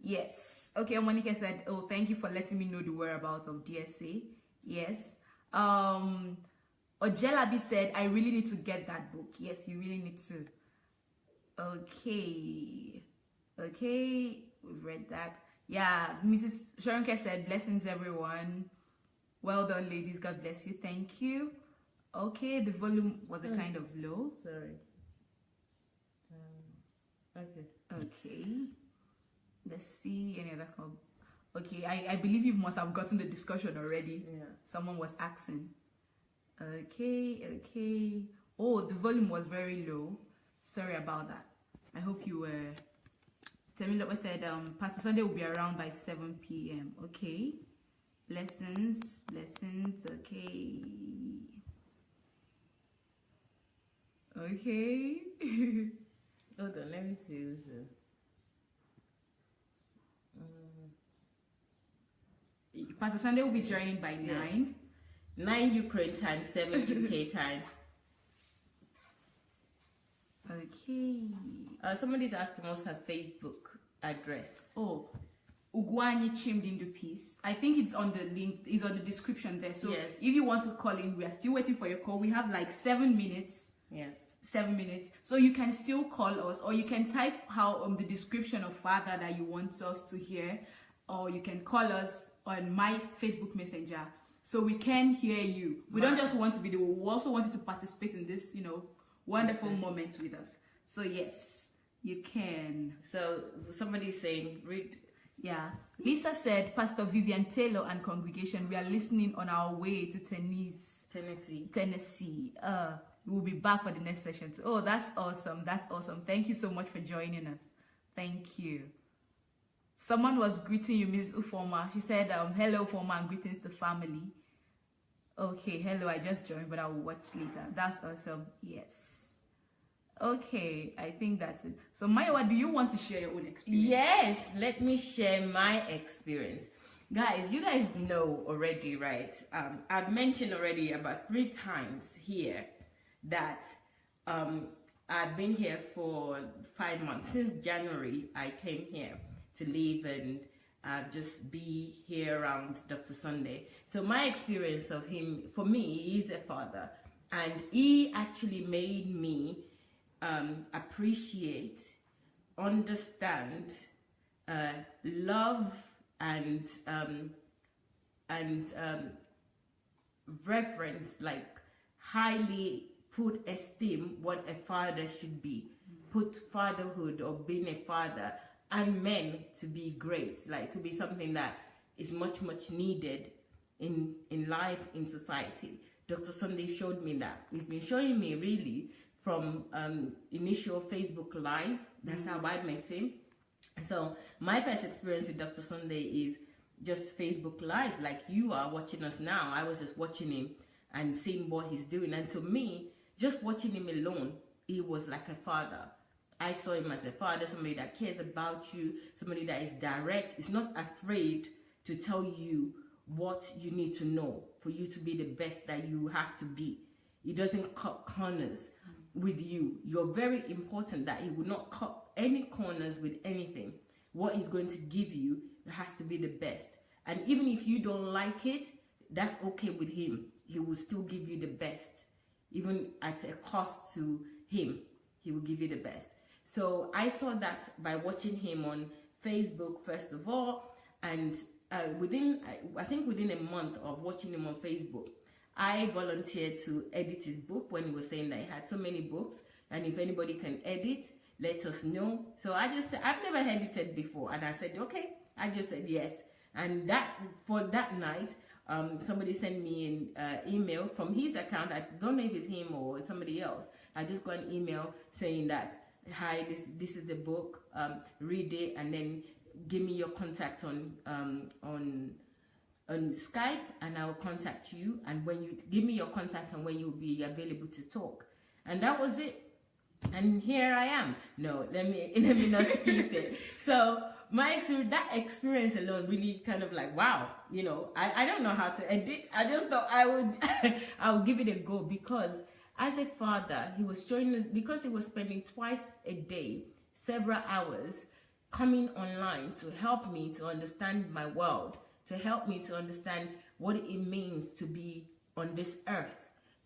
Yes. Okay, Monica said, oh, thank you for letting me know the whereabouts of DSA. Yes. Ojelabi said, I really need to get that book. Yes, you really need to. Okay. Okay, we've read that. Yeah, Mrs. Sharonke said, blessings everyone. Well done, ladies. God bless you. Thank you. Okay, the volume was a kind of low. Sorry. Okay. Okay. Let's see any other comment. Okay, I believe you must have gotten the discussion already. Yeah. Someone was asking. Okay. Oh, the volume was very low. Sorry about that. I hope you were. Temilope said, Pastor Sunday will be around by 7 p.m. Okay. Blessings. Okay. Okay. Hold on, let me see. Pastor Sunday will be joining by 9. 9 Ukraine time, 7 UK time. Okay. Somebody's asking what's her Facebook address. Oh, Ugwani Chimdindu Peace. I think it's on the link, it's on the description there. So yes. If you want to call in, we are still waiting for your call. We have like 7 minutes. Yes. 7 minutes. So you can still call us, or you can type how the description of Father that you want us to hear, or you can call us on my Facebook Messenger so we can hear you. We don't just want to be there, we also want you to participate in this, wonderful moments with us. So yes, you can. So somebody's saying, read. Yeah. Lisa said, Pastor Vivian Taylor and congregation, we are listening on our way to Tennessee. We'll be back for the next session. Oh, that's awesome. That's awesome. Thank you so much for joining us. Thank you. Someone was greeting you, Ms. Ufoma. She said, hello, Ufoma, and greetings to family. Okay, hello, I just joined, but I'll watch later. That's awesome. Yes. Okay, I think that's it. So, Maiwa, do you want to share your own experience? Yes, let me share my experience. Guys, you guys know already, right? I've mentioned already about 3 times here that I've been here for 5 months. Since January, I came here to live and just be here around Dr. Sunday. So my experience of him, for me, he's a father. And he actually made me appreciate, understand, love, and reverence, like highly put esteem what a father should be. Put fatherhood or being a father and men to be great, like to be something that is much needed in life, in society. Dr. Sunday showed me that. He's been showing me really from initial Facebook Live. That's how I met him. So my first experience with Dr. Sunday is just Facebook Live, like you are watching us now. I was just watching him and seeing what he's doing. And to me, just watching him alone, he was like a father. I saw him as a father, somebody that cares about you, somebody that is direct, is not afraid to tell you what you need to know for you to be the best that you have to be. He doesn't cut corners with you. You're very important that he will not cut any corners with anything. What he's going to give you has to be the best. And even if you don't like it, that's okay with him. He will still give you the best. Even at a cost to him, he will give you the best. So I saw that by watching him on Facebook, first of all, and I think within a month of watching him on Facebook, I volunteered to edit his book when he was saying that he had so many books, and if anybody can edit, let us know. So I've never edited before, and I said, okay. I just said yes. And for that night, somebody sent me an email from his account. I don't know if it's him or somebody else. I just got an email saying that, hi, this is the book, read it, and then give me your contact on Skype, and I will contact you, and when you give me your contact and when you will be available to talk. And that was it. And here I am. No, let me not skip it. So that experience alone really kind of like, wow, you know, I don't know how to edit. I just thought I would give it a go, because as a father, he was showing us, because he was spending twice a day, several hours, coming online to help me to understand my world, to help me to understand what it means to be on this earth,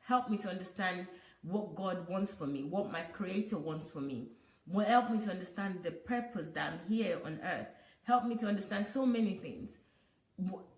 help me to understand what God wants for me, what my Creator wants for me, will help me to understand the purpose that I'm here on earth, help me to understand so many things.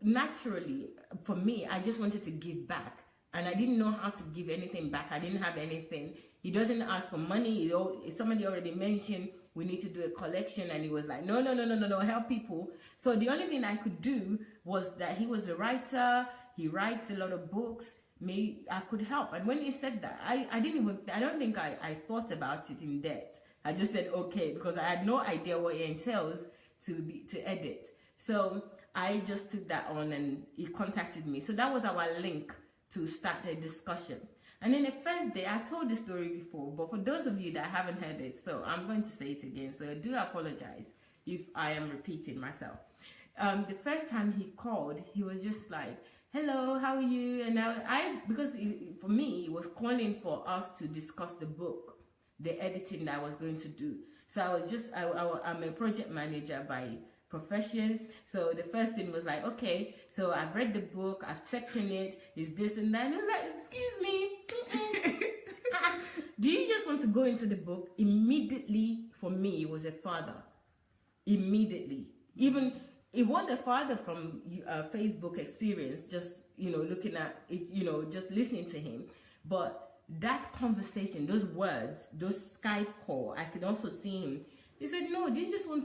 Naturally, for me, I just wanted to give back. And I didn't know how to give anything back. I didn't have anything. He doesn't ask for money. Somebody already mentioned we need to do a collection, and he was like, no, help people. So the only thing I could do was that he was a writer. He writes a lot of books. Maybe I could help. And when he said that, I don't think I thought about it in depth. I just said okay, because I had no idea what it entails to edit. So I just took that on, and he contacted me. So that was our link to start a discussion. And then the first day, I've told this story before, but for those of you that haven't heard it, so I'm going to say it again. So I do apologize if I am repeating myself. The first time he called, he was just like, hello, how are you? And because for me, he was calling for us to discuss the book, the editing that I was going to do. So I'm a project manager by profession. So the first thing was like, okay, so I've read the book, I've sectioned it, is this and that. And he was like, excuse me, do you just want to go into the book? Immediately, for me, it was a father. Immediately. Even, it was a father from Facebook experience, just, looking at it, just listening to him. But that conversation, those words, those Skype call, I could also see him. He said, no, do you just want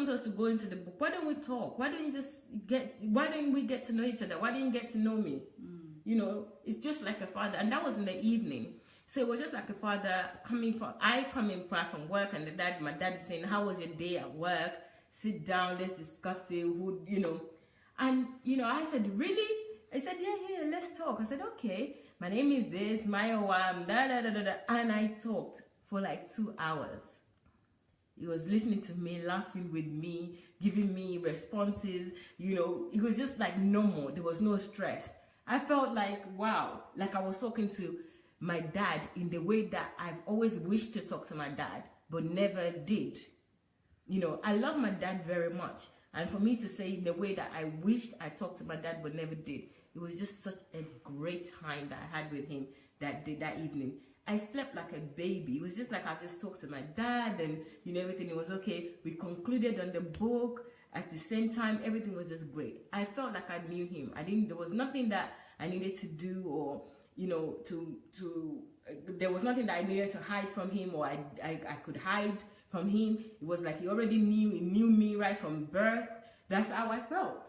us to go into the book? Why don't we talk? Why don't we get to know each other? Why didn't you get to know me? You know, it's just like a father. And that was in the evening. So it was just like a father coming back from work, and my dad is saying, how was your day at work? Sit down, let's discuss it, who, you know. And, you know, I said, really? I said, yeah, let's talk. I said, okay, my name is this, Mayowa, and I talked for like 2 hours. He was listening to me, laughing with me, giving me responses. You know, it was just like normal. There was no stress. I felt like, wow, like I was talking to my dad in the way that I've always wished to talk to my dad, but never did. You know, I love my dad very much. And for me to say in the way that I wished I talked to my dad, but never did, it was just such a great time that I had with him that evening. I slept like a baby. It was just like I just talked to my dad, and, you know, everything was okay. We concluded on the book. At the same time, everything was just great. I felt like I knew him. There was nothing that I needed to do, or, you know, there was nothing that I needed to hide from him, or I could hide from him. It was like he already knew me right from birth. That's how I felt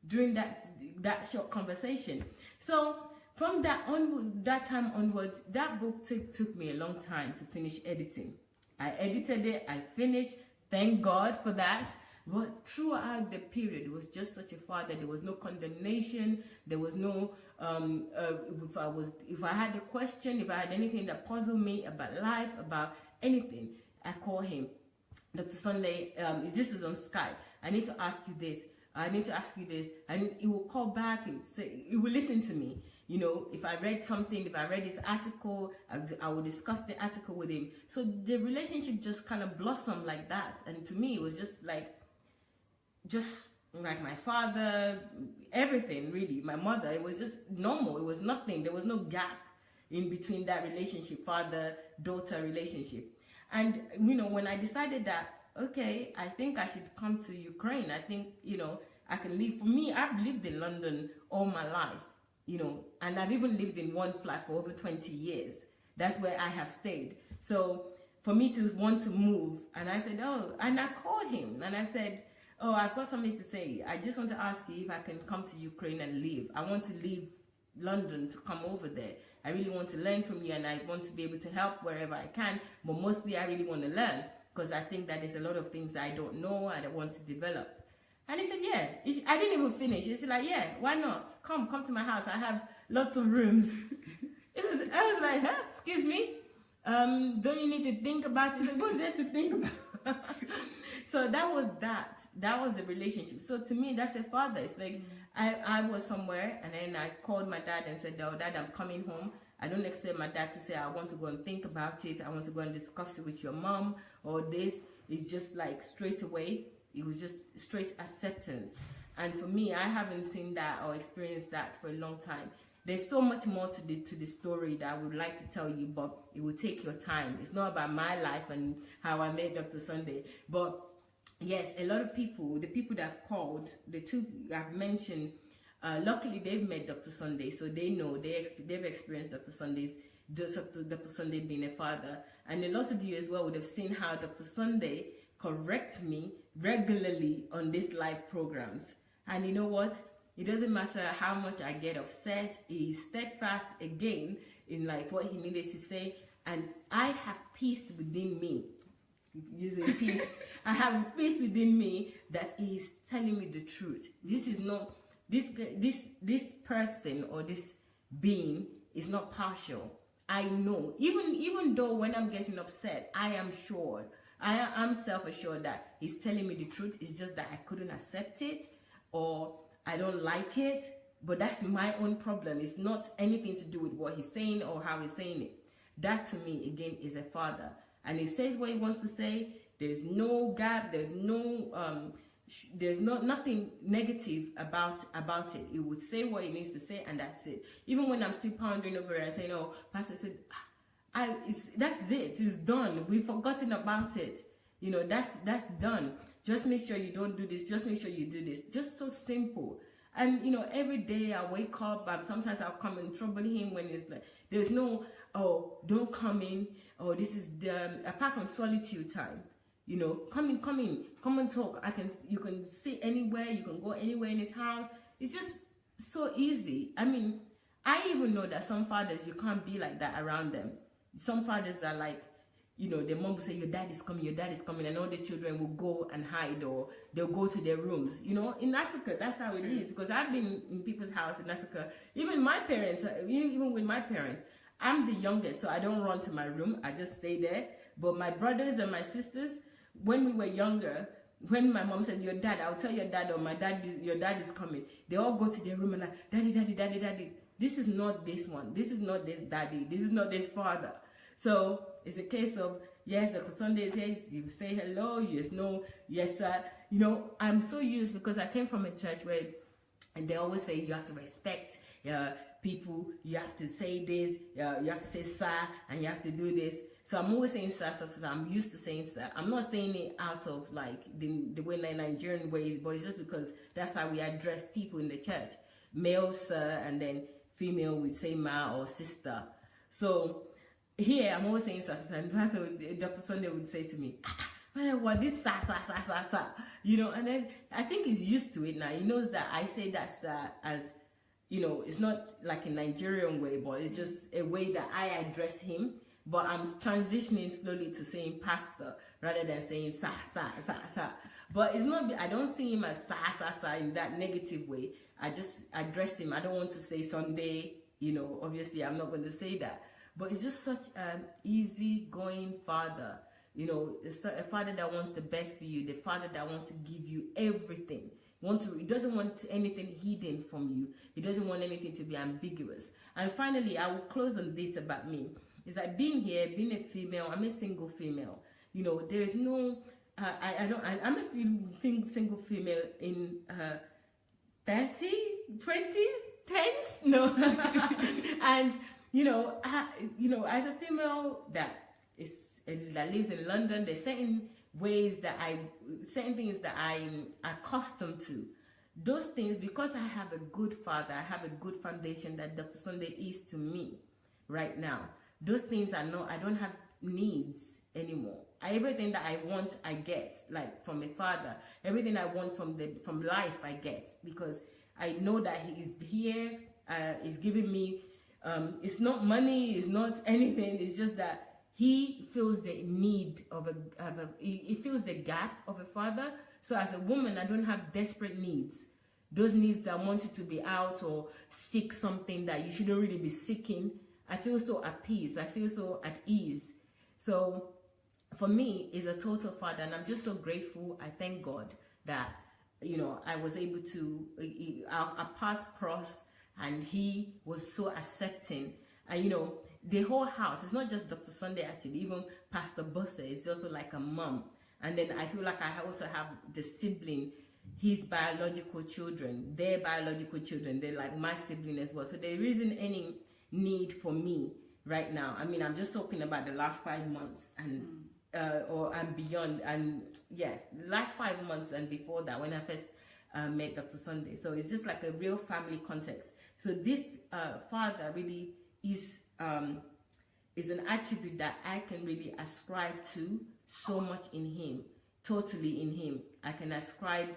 during that short conversation. So from that time onwards, that book took me a long time to finish editing. I edited it, I finished, thank God for that. But throughout the period, it was just such a father. There was no condemnation. There was no, if I had a question, if I had anything that puzzled me about life, about anything, I call him. Dr. Sunday, this is on Skype. I need to ask you this. I need to ask you this. And he will call back and say, he will listen to me. You know, if I read something, if I read his article, I will discuss the article with him. So the relationship just kind of blossomed like that. And to me, it was just like my father, everything really. My mother, it was just normal. It was nothing. There was no gap in between that relationship, father-daughter relationship. And, you know, when I decided that, okay, I think I should come to Ukraine. I think, you know, I can live. For me, I've lived in London all my life, you know, and I've even lived in one flat for over 20 years. That's where I have stayed. So for me to want to move, and I said, oh, and I called him and I said, oh, I've got something to say. I just want to ask you if I can come to Ukraine and live. I want to leave London to come over there. I really want to learn from you, and I want to be able to help wherever I can. But mostly I really want to learn, because I think that there's a lot of things that I don't know and I want to develop. And he said, yeah. I didn't even finish. He said, like, yeah, why not? Come to my house. I have lots of rooms. I was like, huh? Excuse me? Don't you need to think about it? He said, what's there to think about? So that was that. That was the relationship. So to me, that's a father. It's like I was somewhere, and then I called my dad and said, oh, Dad, I'm coming home. I don't expect my dad to say, I want to go and think about it. I want to go and discuss it with your mom or this. It's just like straight away. It was just straight acceptance. And for me, I haven't seen that or experienced that for a long time. There's so much more to the story that I would like to tell you, but it will take your time. It's not about my life and how I met Dr. Sunday. But yes, a lot of people, the people that have called, the two I've mentioned, luckily they've met Dr. Sunday, so they know, they've experienced Dr. Sunday being a father. And a lot of you as well would have seen how Dr. Sunday corrects me regularly on these live programs. And you know what? It doesn't matter how much I get upset. He's steadfast again in like what he needed to say. And I have peace within me. Using peace. I have peace within me that he is telling me the truth. This is not, this person or this being is not partial. I know. Even though when I'm getting upset, I am sure. I am self-assured that he's telling me the truth. It's just that I couldn't accept it, or I don't like it, but that's my own problem. It's not anything to do with what he's saying or how he's saying it. That to me, again, is a father. And he says what he wants to say. There's no gap. There's nothing negative about it. He would say what he needs to say, and that's it. Even when I'm still pondering over it and saying, oh, Pastor said, that's it. It's done. We've forgotten about it. You know, that's done. Just make sure you don't do this. Just make sure you do this. Just so simple. And, you know, every day I wake up and sometimes I'll come and trouble him when it's like, there's no, oh, don't come in. Oh, this is the, apart from solitude time, you know, come and talk. You can sit anywhere, you can go anywhere in his house. It's just so easy. I mean, I even know that some fathers, you can't be like that around them. Some fathers are like, you know, the mom will say, your dad is coming, and all the children will go and hide, or they'll go to their rooms. You know, in Africa, that's how it is. Because I've been in people's house in Africa. Even my parents, even with my parents, I'm the youngest, so I don't run to my room. I just stay there. But my brothers and my sisters, when we were younger, when my mom said, your dad, I'll tell your dad, or your dad is coming, they all go to their room and like, daddy. This is not this one. This is not this daddy. This is not this father. So it's a case of, yes, Dr. Sunday says, you say hello, yes, no, yes, sir. You know, I'm so used because I came from a church where, and they always say you have to respect people, you have to say this, you have to say sir, and you have to do this. So I'm always saying sir, I'm used to saying sir. I'm not saying it out of like the way Nigerian ways, but it's just because that's how we address people in the church. Male sir, and then female would say ma or sister. So here, I'm always saying sir, and Dr. Sunday would say to me, what this sir, you know, and then I think he's used to it now. He knows that I say that as, you know, it's not like a Nigerian way, but it's just a way that I address him. But I'm transitioning slowly to saying pastor rather than saying sir. But it's not, I don't see him as sir in that negative way. I just addressed him. I don't want to say Sunday, you know, obviously I'm not going to say that. But it's just such an easy-going father. You know, it's a father that wants the best for you, the father that wants to give you everything. He doesn't want anything hidden from you. He doesn't want anything to be ambiguous. And finally, I will close on this about me. It's like being here, being a female, I'm a single female. You know, there is no, I'm a single female in 30, 20s, 10s, no. And, you know, as a female that lives in London, there's certain things that I'm accustomed to. Those things, because I have a good father, I have a good foundation that Dr. Sunday is to me right now. Those things I don't have needs anymore. Everything that I want, I get, like from a father. Everything I want from life, I get, because I know that he is here, is giving me. It's not money, it's not anything. It's just that he feels the need he feels the gap of a father. So as a woman, I don't have desperate needs. Those needs that want you to be out or seek something that you shouldn't really be seeking. I feel so at peace. I feel so at ease. So for me, he's a total father, and I'm just so grateful. I thank God that, you know, I was able to, our paths crossed, and he was so accepting. And, you know, the whole house, it's not just Dr. Sunday, actually, even Pastor Bosse is also like a mom. And then I feel like I also have the sibling, his biological children, their biological children, they're like my sibling as well. So there isn't any need for me right now. I mean, I'm just talking about the last 5 months and and beyond. And yes, the last 5 months and before that, when I first met Dr. Sunday. So it's just like a real family context. So this father really is an attribute that I can really ascribe to so much in him, totally in him. I can ascribe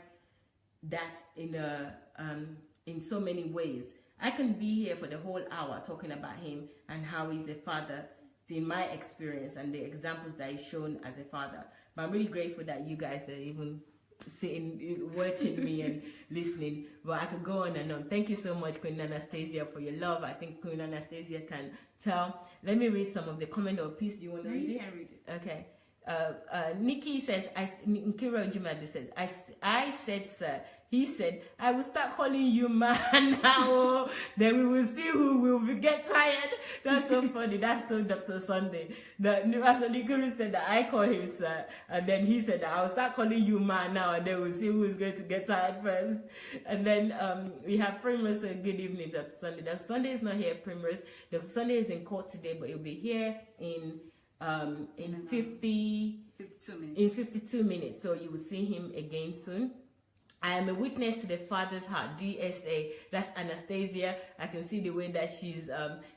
that in so many ways. I can be here for the whole hour talking about him and how he's a father in my experience and the examples that he's shown as a father. But I'm really grateful that you guys are even sitting, watching me and listening. But I could go on and on. Thank you so much, Queen Anastasia, for your love. I think Queen Anastasia can tell. Let me read some of the comment or piece. Do you want to read it? You can read it. Okay. Nikki says, Nkira Ojumade says, I said, sir. He said, I will start calling you man now. Then we will see who will get tired. That's so funny. That's so Dr. Sunday. Pastor Nikki said that I call him sir. And then he said that I will start calling you man now. And then we'll see who is going to get tired first. And then we have Primrose. Good evening, Dr. Sunday. Dr. Sunday is not here, Primrose. Dr. Sunday is in court today, but he'll be here in 52 minutes. So you will see him again soon. I am a witness to the Father's heart. DSA. That's Anastasia. I can see the way that she's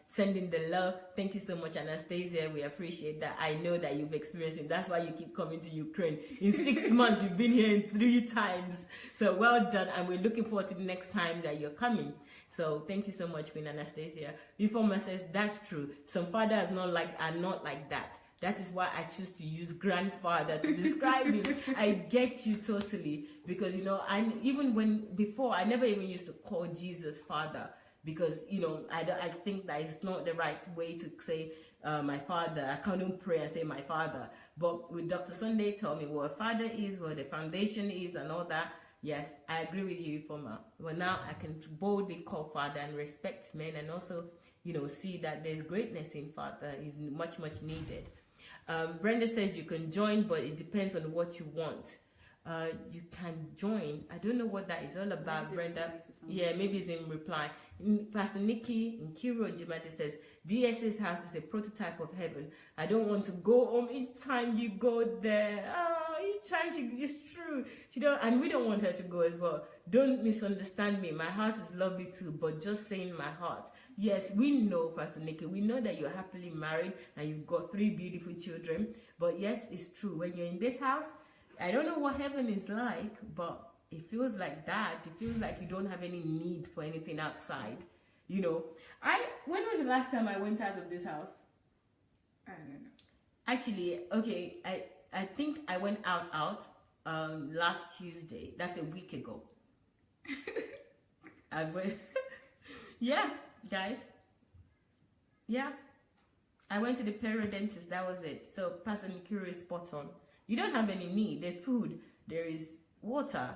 sending the love. Thank you so much, Anastasia. We appreciate that. I know that you've experienced it. That's why you keep coming to Ukraine. In 6 months, you've been here 3 times. So well done. And we're looking forward to the next time that you're coming. So thank you so much, Queen Anastasia. Informer says, that's true. Some fathers are not like that. That is why I choose to use grandfather to describe him. I get you totally, because I never even used to call Jesus father, because I think that it's not the right way to say my father. I can't even pray and say my father. But with Dr. Sunday told me what a father is, what the foundation is, and all that. Yes, I agree with you, Informer. Well, now I can boldly call father and respect men, and also see that there's greatness in father is much needed. Brenda says you can join, but it depends on what you want. You can join. I don't know what that is all about, Brenda. Yeah, maybe it's in reply. Pastor Nikki Nkiro Jimade says, DSA's house is a prototype of heaven. I don't want to go home each time you go there. Each time it's true. And we don't want her to go as well. Don't misunderstand me. My house is lovely too, but just saying my heart. Yes, we know, Pastor Nikki, we know that you're happily married and you've got 3 beautiful children. But yes, it's true. When you're in this house, I don't know what heaven is like, but it feels like that. It feels like you don't have any need for anything outside. When was the last time I went out of this house? I don't know. Actually, okay, I think I went out last Tuesday. That's a week ago. I went, yeah. Guys, yeah, I went to the periodontist. That was it. So Pastor Nikuru is spot on. You don't have any need. There's food, there is water,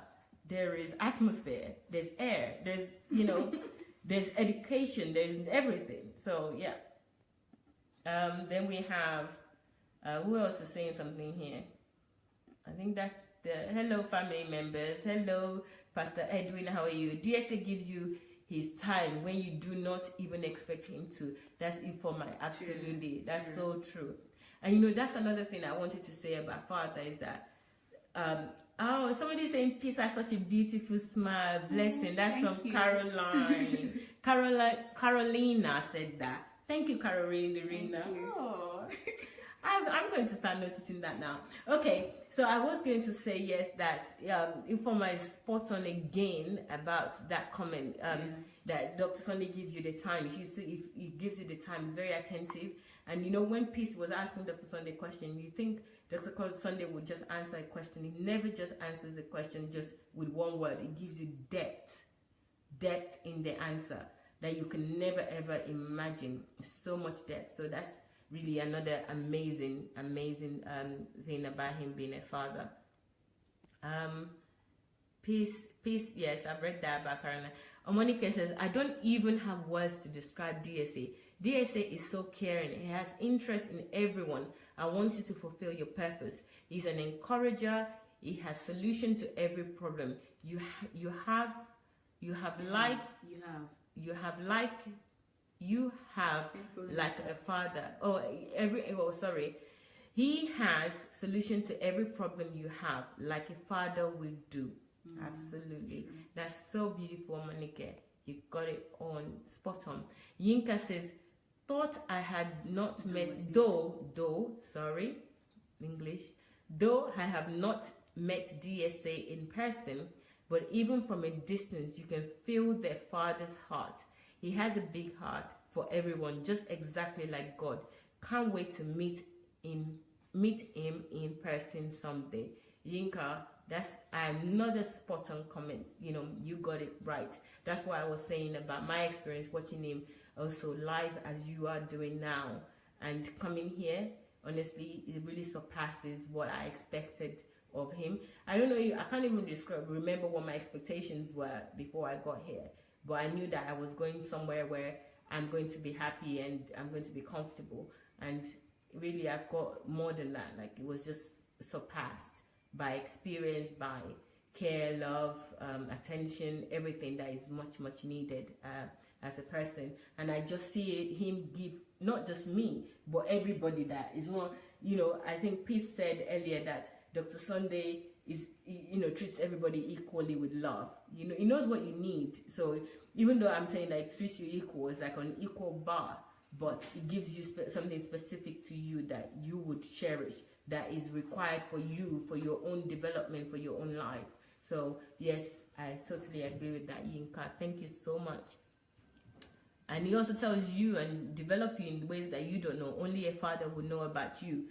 there is atmosphere, there's air, there's there's education, there's everything. So yeah. Then we have who else is saying something here? I think that's the hello family members. Hello Pastor Edwin, how are you? DSA gives you his time when you do not even expect him to. That's Informer. Absolutely. That's so true. And that's another thing I wanted to say about father is that somebody's saying peace has such a beautiful smile. Blessing. That's from Caroline. Carolina said that. Thank you, Carolina. Oh. I'm going to start noticing that now. Okay, so I was going to say yes that Informer is spot on again about that comment that Dr. Sunday gives you the time. If he gives you the time, he's very attentive. And when Peace was asking Dr. Sunday a question, you think Dr. Sunday would just answer a question. He never just answers a question just with one word. It gives you depth in the answer that you can never ever imagine. So much depth. So that's really another amazing thing about him being a father. Peace, yes, I've read that about Carolina. Monica says, I don't even have words to describe DSA. DSA is so caring. He has interest in everyone and wants you to fulfill your purpose. He's an encourager. He has solution to every problem. You have like a father. He has solution to every problem you have, like a father will do. Absolutely. That's so beautiful, Monica. You got it on, spot on. Yinka says, thought I had not met, though I have not met DSA in person, but even from a distance, you can feel their father's heart. He has a big heart for everyone, just exactly like God. Can't wait to meet him in person someday. Yinka, that's another spot on comment. You got it right. That's what I was saying about my experience watching him also live as you are doing now. And coming here, honestly, it really surpasses what I expected of him. I don't know, I can't even remember what my expectations were before I got here. But I knew that I was going somewhere where I'm going to be happy and I'm going to be comfortable. And really, I've got more than that. Like, it was just surpassed by experience, by care, love, attention, everything that is much needed as a person. And I just see him give, not just me, but everybody that is more, I think Peace said earlier that Dr. Sunday treats everybody equally with love. He knows what you need. So even though I'm saying that it treats you equal, it's like an equal bar, but it gives you something specific to you that you would cherish, that is required for you, for your own development, for your own life. So yes, I totally agree with that, Yinka. Thank you so much. And he also tells you and develop you in ways that you don't know. Only a father would know about you.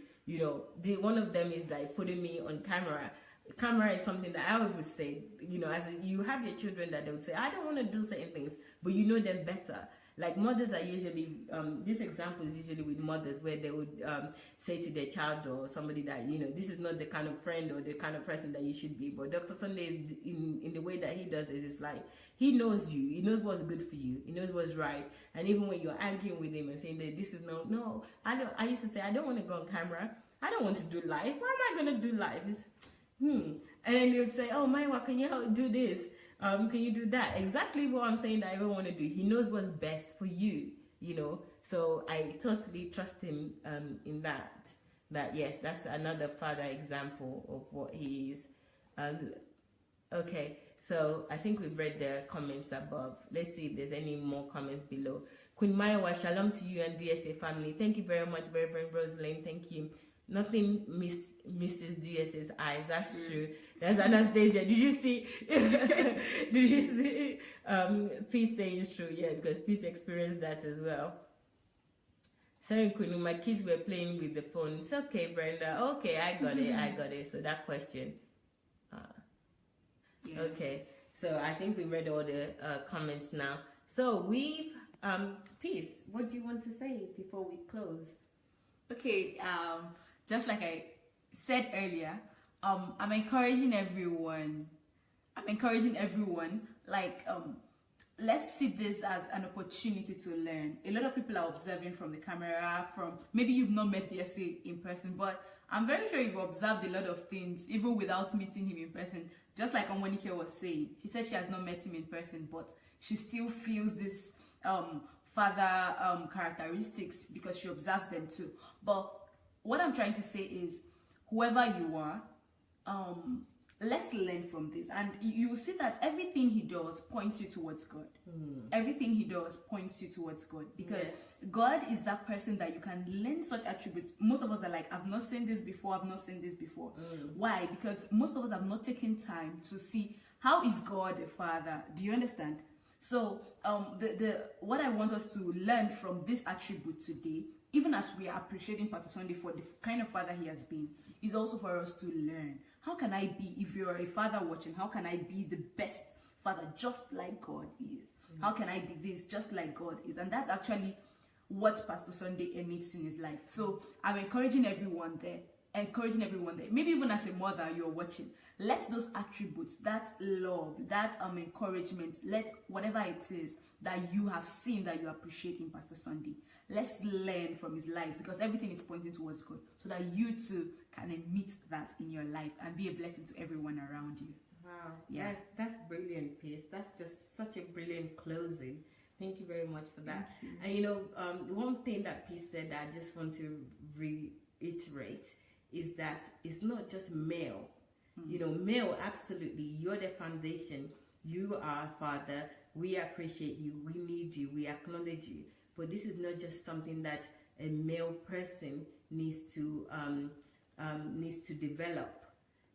One of them is like putting me on camera. Camera is something that I always say, as you have your children that they would say, I don't want to do certain things, but you know them better. Like mothers are usually, this example is usually with mothers where they would say to their child or somebody that, this is not the kind of friend or the kind of person that you should be. But Dr. Sunday, is in the way that he does it, it's like, he knows you. He knows what's good for you. He knows what's right. And even when you're arguing with him and saying that this is no, I used to say, I don't want to go on camera. I don't want to do live. Why am I going to do live? And then he would say, oh, Maiwa, can you help do this? Can you do that? Exactly what I'm saying that I don't want to do. He knows what's best for you, So I totally trust him in that. That, yes, that's another father example of what he is. Okay, so I think we've read the comments above. Let's see if there's any more comments below. Queen Maiwa, shalom to you and DSA family. Thank you very much, Reverend Rosalind. Thank you. Nothing misses DS's eyes. That's true. That's Anastasia. Did you see? Did you see? Peace saying true. Yeah, because Peace experienced that as well. Sorry, Kunu, my kids were playing with the phone. It's okay, Brenda. Okay, I got it. I got it. So that question. Yeah. Okay. So I think we read all the comments now. So we've Peace. What do you want to say before we close? Okay. Just like I said earlier, I'm encouraging everyone. Like, let's see this as an opportunity to learn. A lot of people are observing from the camera, maybe you've not met DSA in person, but I'm very sure you've observed a lot of things, even without meeting him in person. Just like Onwanike was saying, she said she has not met him in person, but she still feels this father characteristics because she observes them too. But what I'm trying to say is, whoever you are, let's learn from this, and you will see that everything he does points you towards God. Everything he does points you towards God, because God is that person that you can learn such attributes. Most of us are like, I've not seen this before, Why? Because most of us have not taken time to see how is God a father. Do you understand? So what I want us to learn from this attribute today, even as we are appreciating Pastor Sunday for the kind of father he has been, is also for us to learn. How can I be, if you're a father watching, how can I be the best father just like God is? How can I be this just like God is? And that's actually what Pastor Sunday emits in his life. So I'm encouraging everyone there. Maybe even as a mother, you're watching. Let those attributes, that love, that encouragement, let whatever it is that you have seen that you appreciate in Pastor Sunday, let's learn from his life, because everything is pointing towards God, so that you too can emit that in your life and be a blessing to everyone around you. Wow, Yeah. That's brilliant, Peace. That's just such a brilliant closing. Thank you very much for that. And one thing that Peace said that I just want to reiterate is that it's not just male. Male, absolutely, you're the foundation. You are father. We appreciate you. We need you. We acknowledge you. But this is not just something that a male person needs to develop.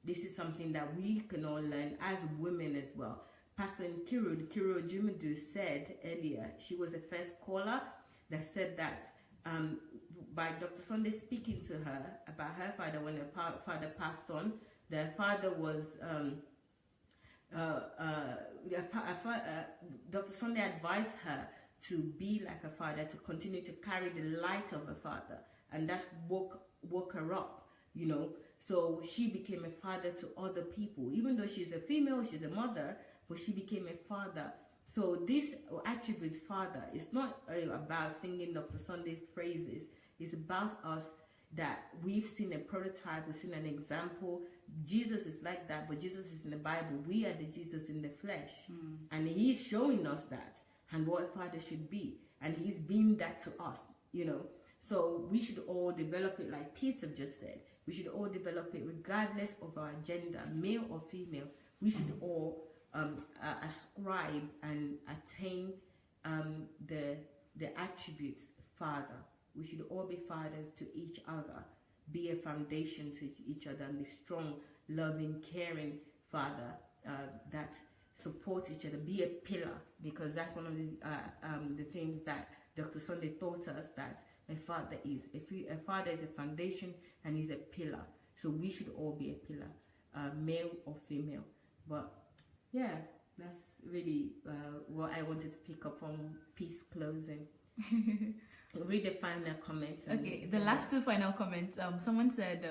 This is something that we can all learn as women as well. Pastor Nkiru Jumedu said earlier, she was the first caller that said that by Dr. Sunday speaking to her about her father when her father passed on, the father was Dr. Sunday advised her to be like a father, to continue to carry the light of a father, and that's woke her up, So she became a father to other people, even though she's a female, she's a mother, but she became a father. So this attribute, father, is not about singing Dr. Sunday's praises. It's about us, that we've seen a prototype, we've seen an example. Jesus is like that, but Jesus is in the Bible. We are the Jesus in the flesh, and he's showing us that and what a father should be, and he's being that to us, So we should all develop it, like Peace have just said. We should all develop it regardless of our gender, male or female. We should all ascribe and attain the attributes father. We should all be fathers to each other, be a foundation to each other, and be strong, loving, caring father that support each other. Be a pillar, because that's one of the things that Dr. Sunday taught us, that a father is. A father is a foundation and is a pillar. So we should all be a pillar, male or female. But yeah, that's really what I wanted to pick up from Peace closing. Read the final comments. Okay, the last two final comments. Someone said,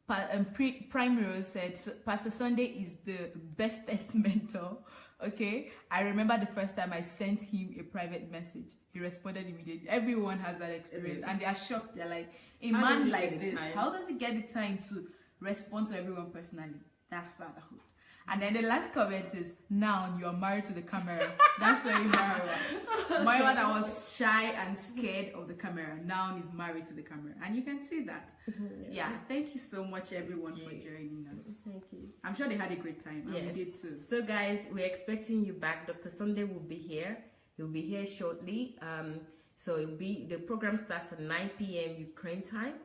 Prime Rose said, Pastor Sunday is the bestest mentor. Okay, I remember the first time I sent him a private message. He responded immediately. Everyone has that experience, and they are shocked. They're like, a man like this, how does he get the time to respond to everyone personally? That's fatherhood. And then the last comment is, now you are married to the camera. That's why you married. Maiwa that was shy and scared of the camera, now he's married to the camera. And you can see that. Yeah, thank you so much everyone for joining us. Thank you. I'm sure they had a great time. Yes. And we did too. So guys, we're expecting you back. Dr. Sunday will be here. He'll be here shortly. So the program starts at 9 p.m. Ukraine time.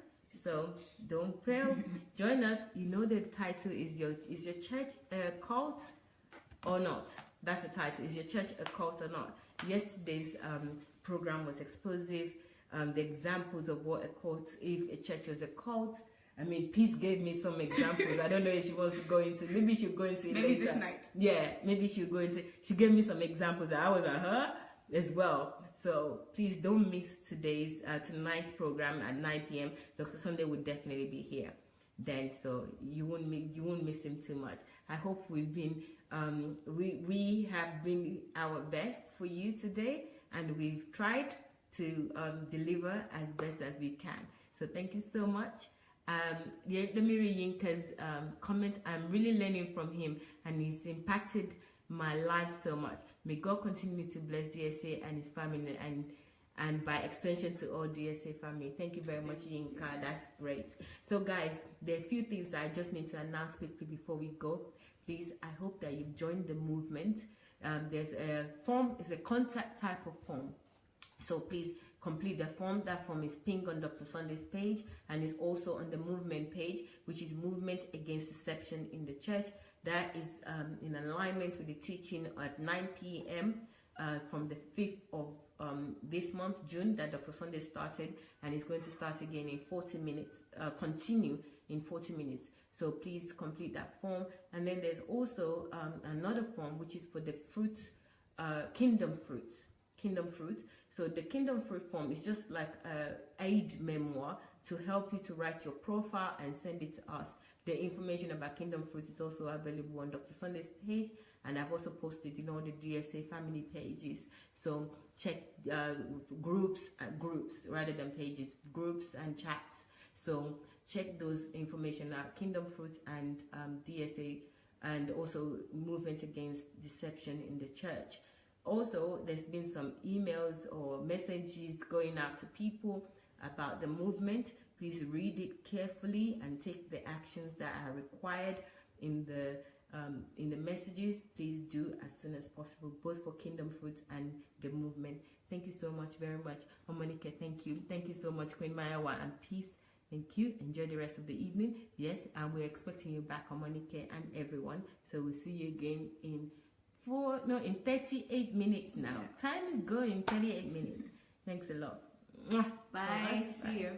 So don't fail. Join us. You know the title is your church a cult or not? That's the title. Is your church a cult or not? Yesterday's program was explosive. The examples of what a cult, if a church was a cult. I mean, Peace gave me some examples. I don't know if she wants to go into. Maybe she'll go into it maybe later. This night. Yeah, maybe she'll go into. She gave me some examples. I was like, huh? As well. So please don't miss tonight's program at 9 p.m. Dr. Sunday will definitely be here then, so you won't miss him too much. I hope we've been we have been our best for you today, and we've tried to deliver as best as we can. So thank you so much. Yeah, let me read Yinka's comment. I'm really learning from him, and he's impacted my life so much. May God continue to bless DSA and his family, and by extension to all DSA family. Thank you very much, Yinka. That's great. So guys, there are a few things that I just need to announce quickly before we go. Please, I hope that you've joined the movement. There's a form, it's a contact type of form. So please complete the form. That form is pinned on Dr. Sunday's page, and is also on the movement page, which is Movement Against Deception in the Church. That is in alignment with the teaching at 9 p.m. From the 5th of this month, June, that Dr. Sunday started, and it's going to start again in 40 minutes, continue in 40 minutes. So please complete that form. And then there's also another form, which is for the fruits, kingdom fruits. So the kingdom fruit form is just like an aid memoir to help you to write your profile and send it to us. The information about Kingdom Fruit is also available on Dr. Sunday's page, and I've also posted in all the DSA family pages. So check groups rather than pages, groups and chats. So check those information out, Kingdom Fruit and DSA, and also Movement Against Deception in the Church. Also, there's been some emails or messages going out to people about the movement. Please read it carefully and take the actions that are required in the messages. Please do as soon as possible, both for Kingdom Fruits and the movement. Thank you so much, very much. Omonike, thank you. Thank you so much, Queen Mayawa, and Peace. Thank you. Enjoy the rest of the evening. Yes, and we're expecting you back, Omonike, and everyone. So we'll see you again in 38 minutes now. Time is going, 38 minutes. Thanks a lot. Bye. See you.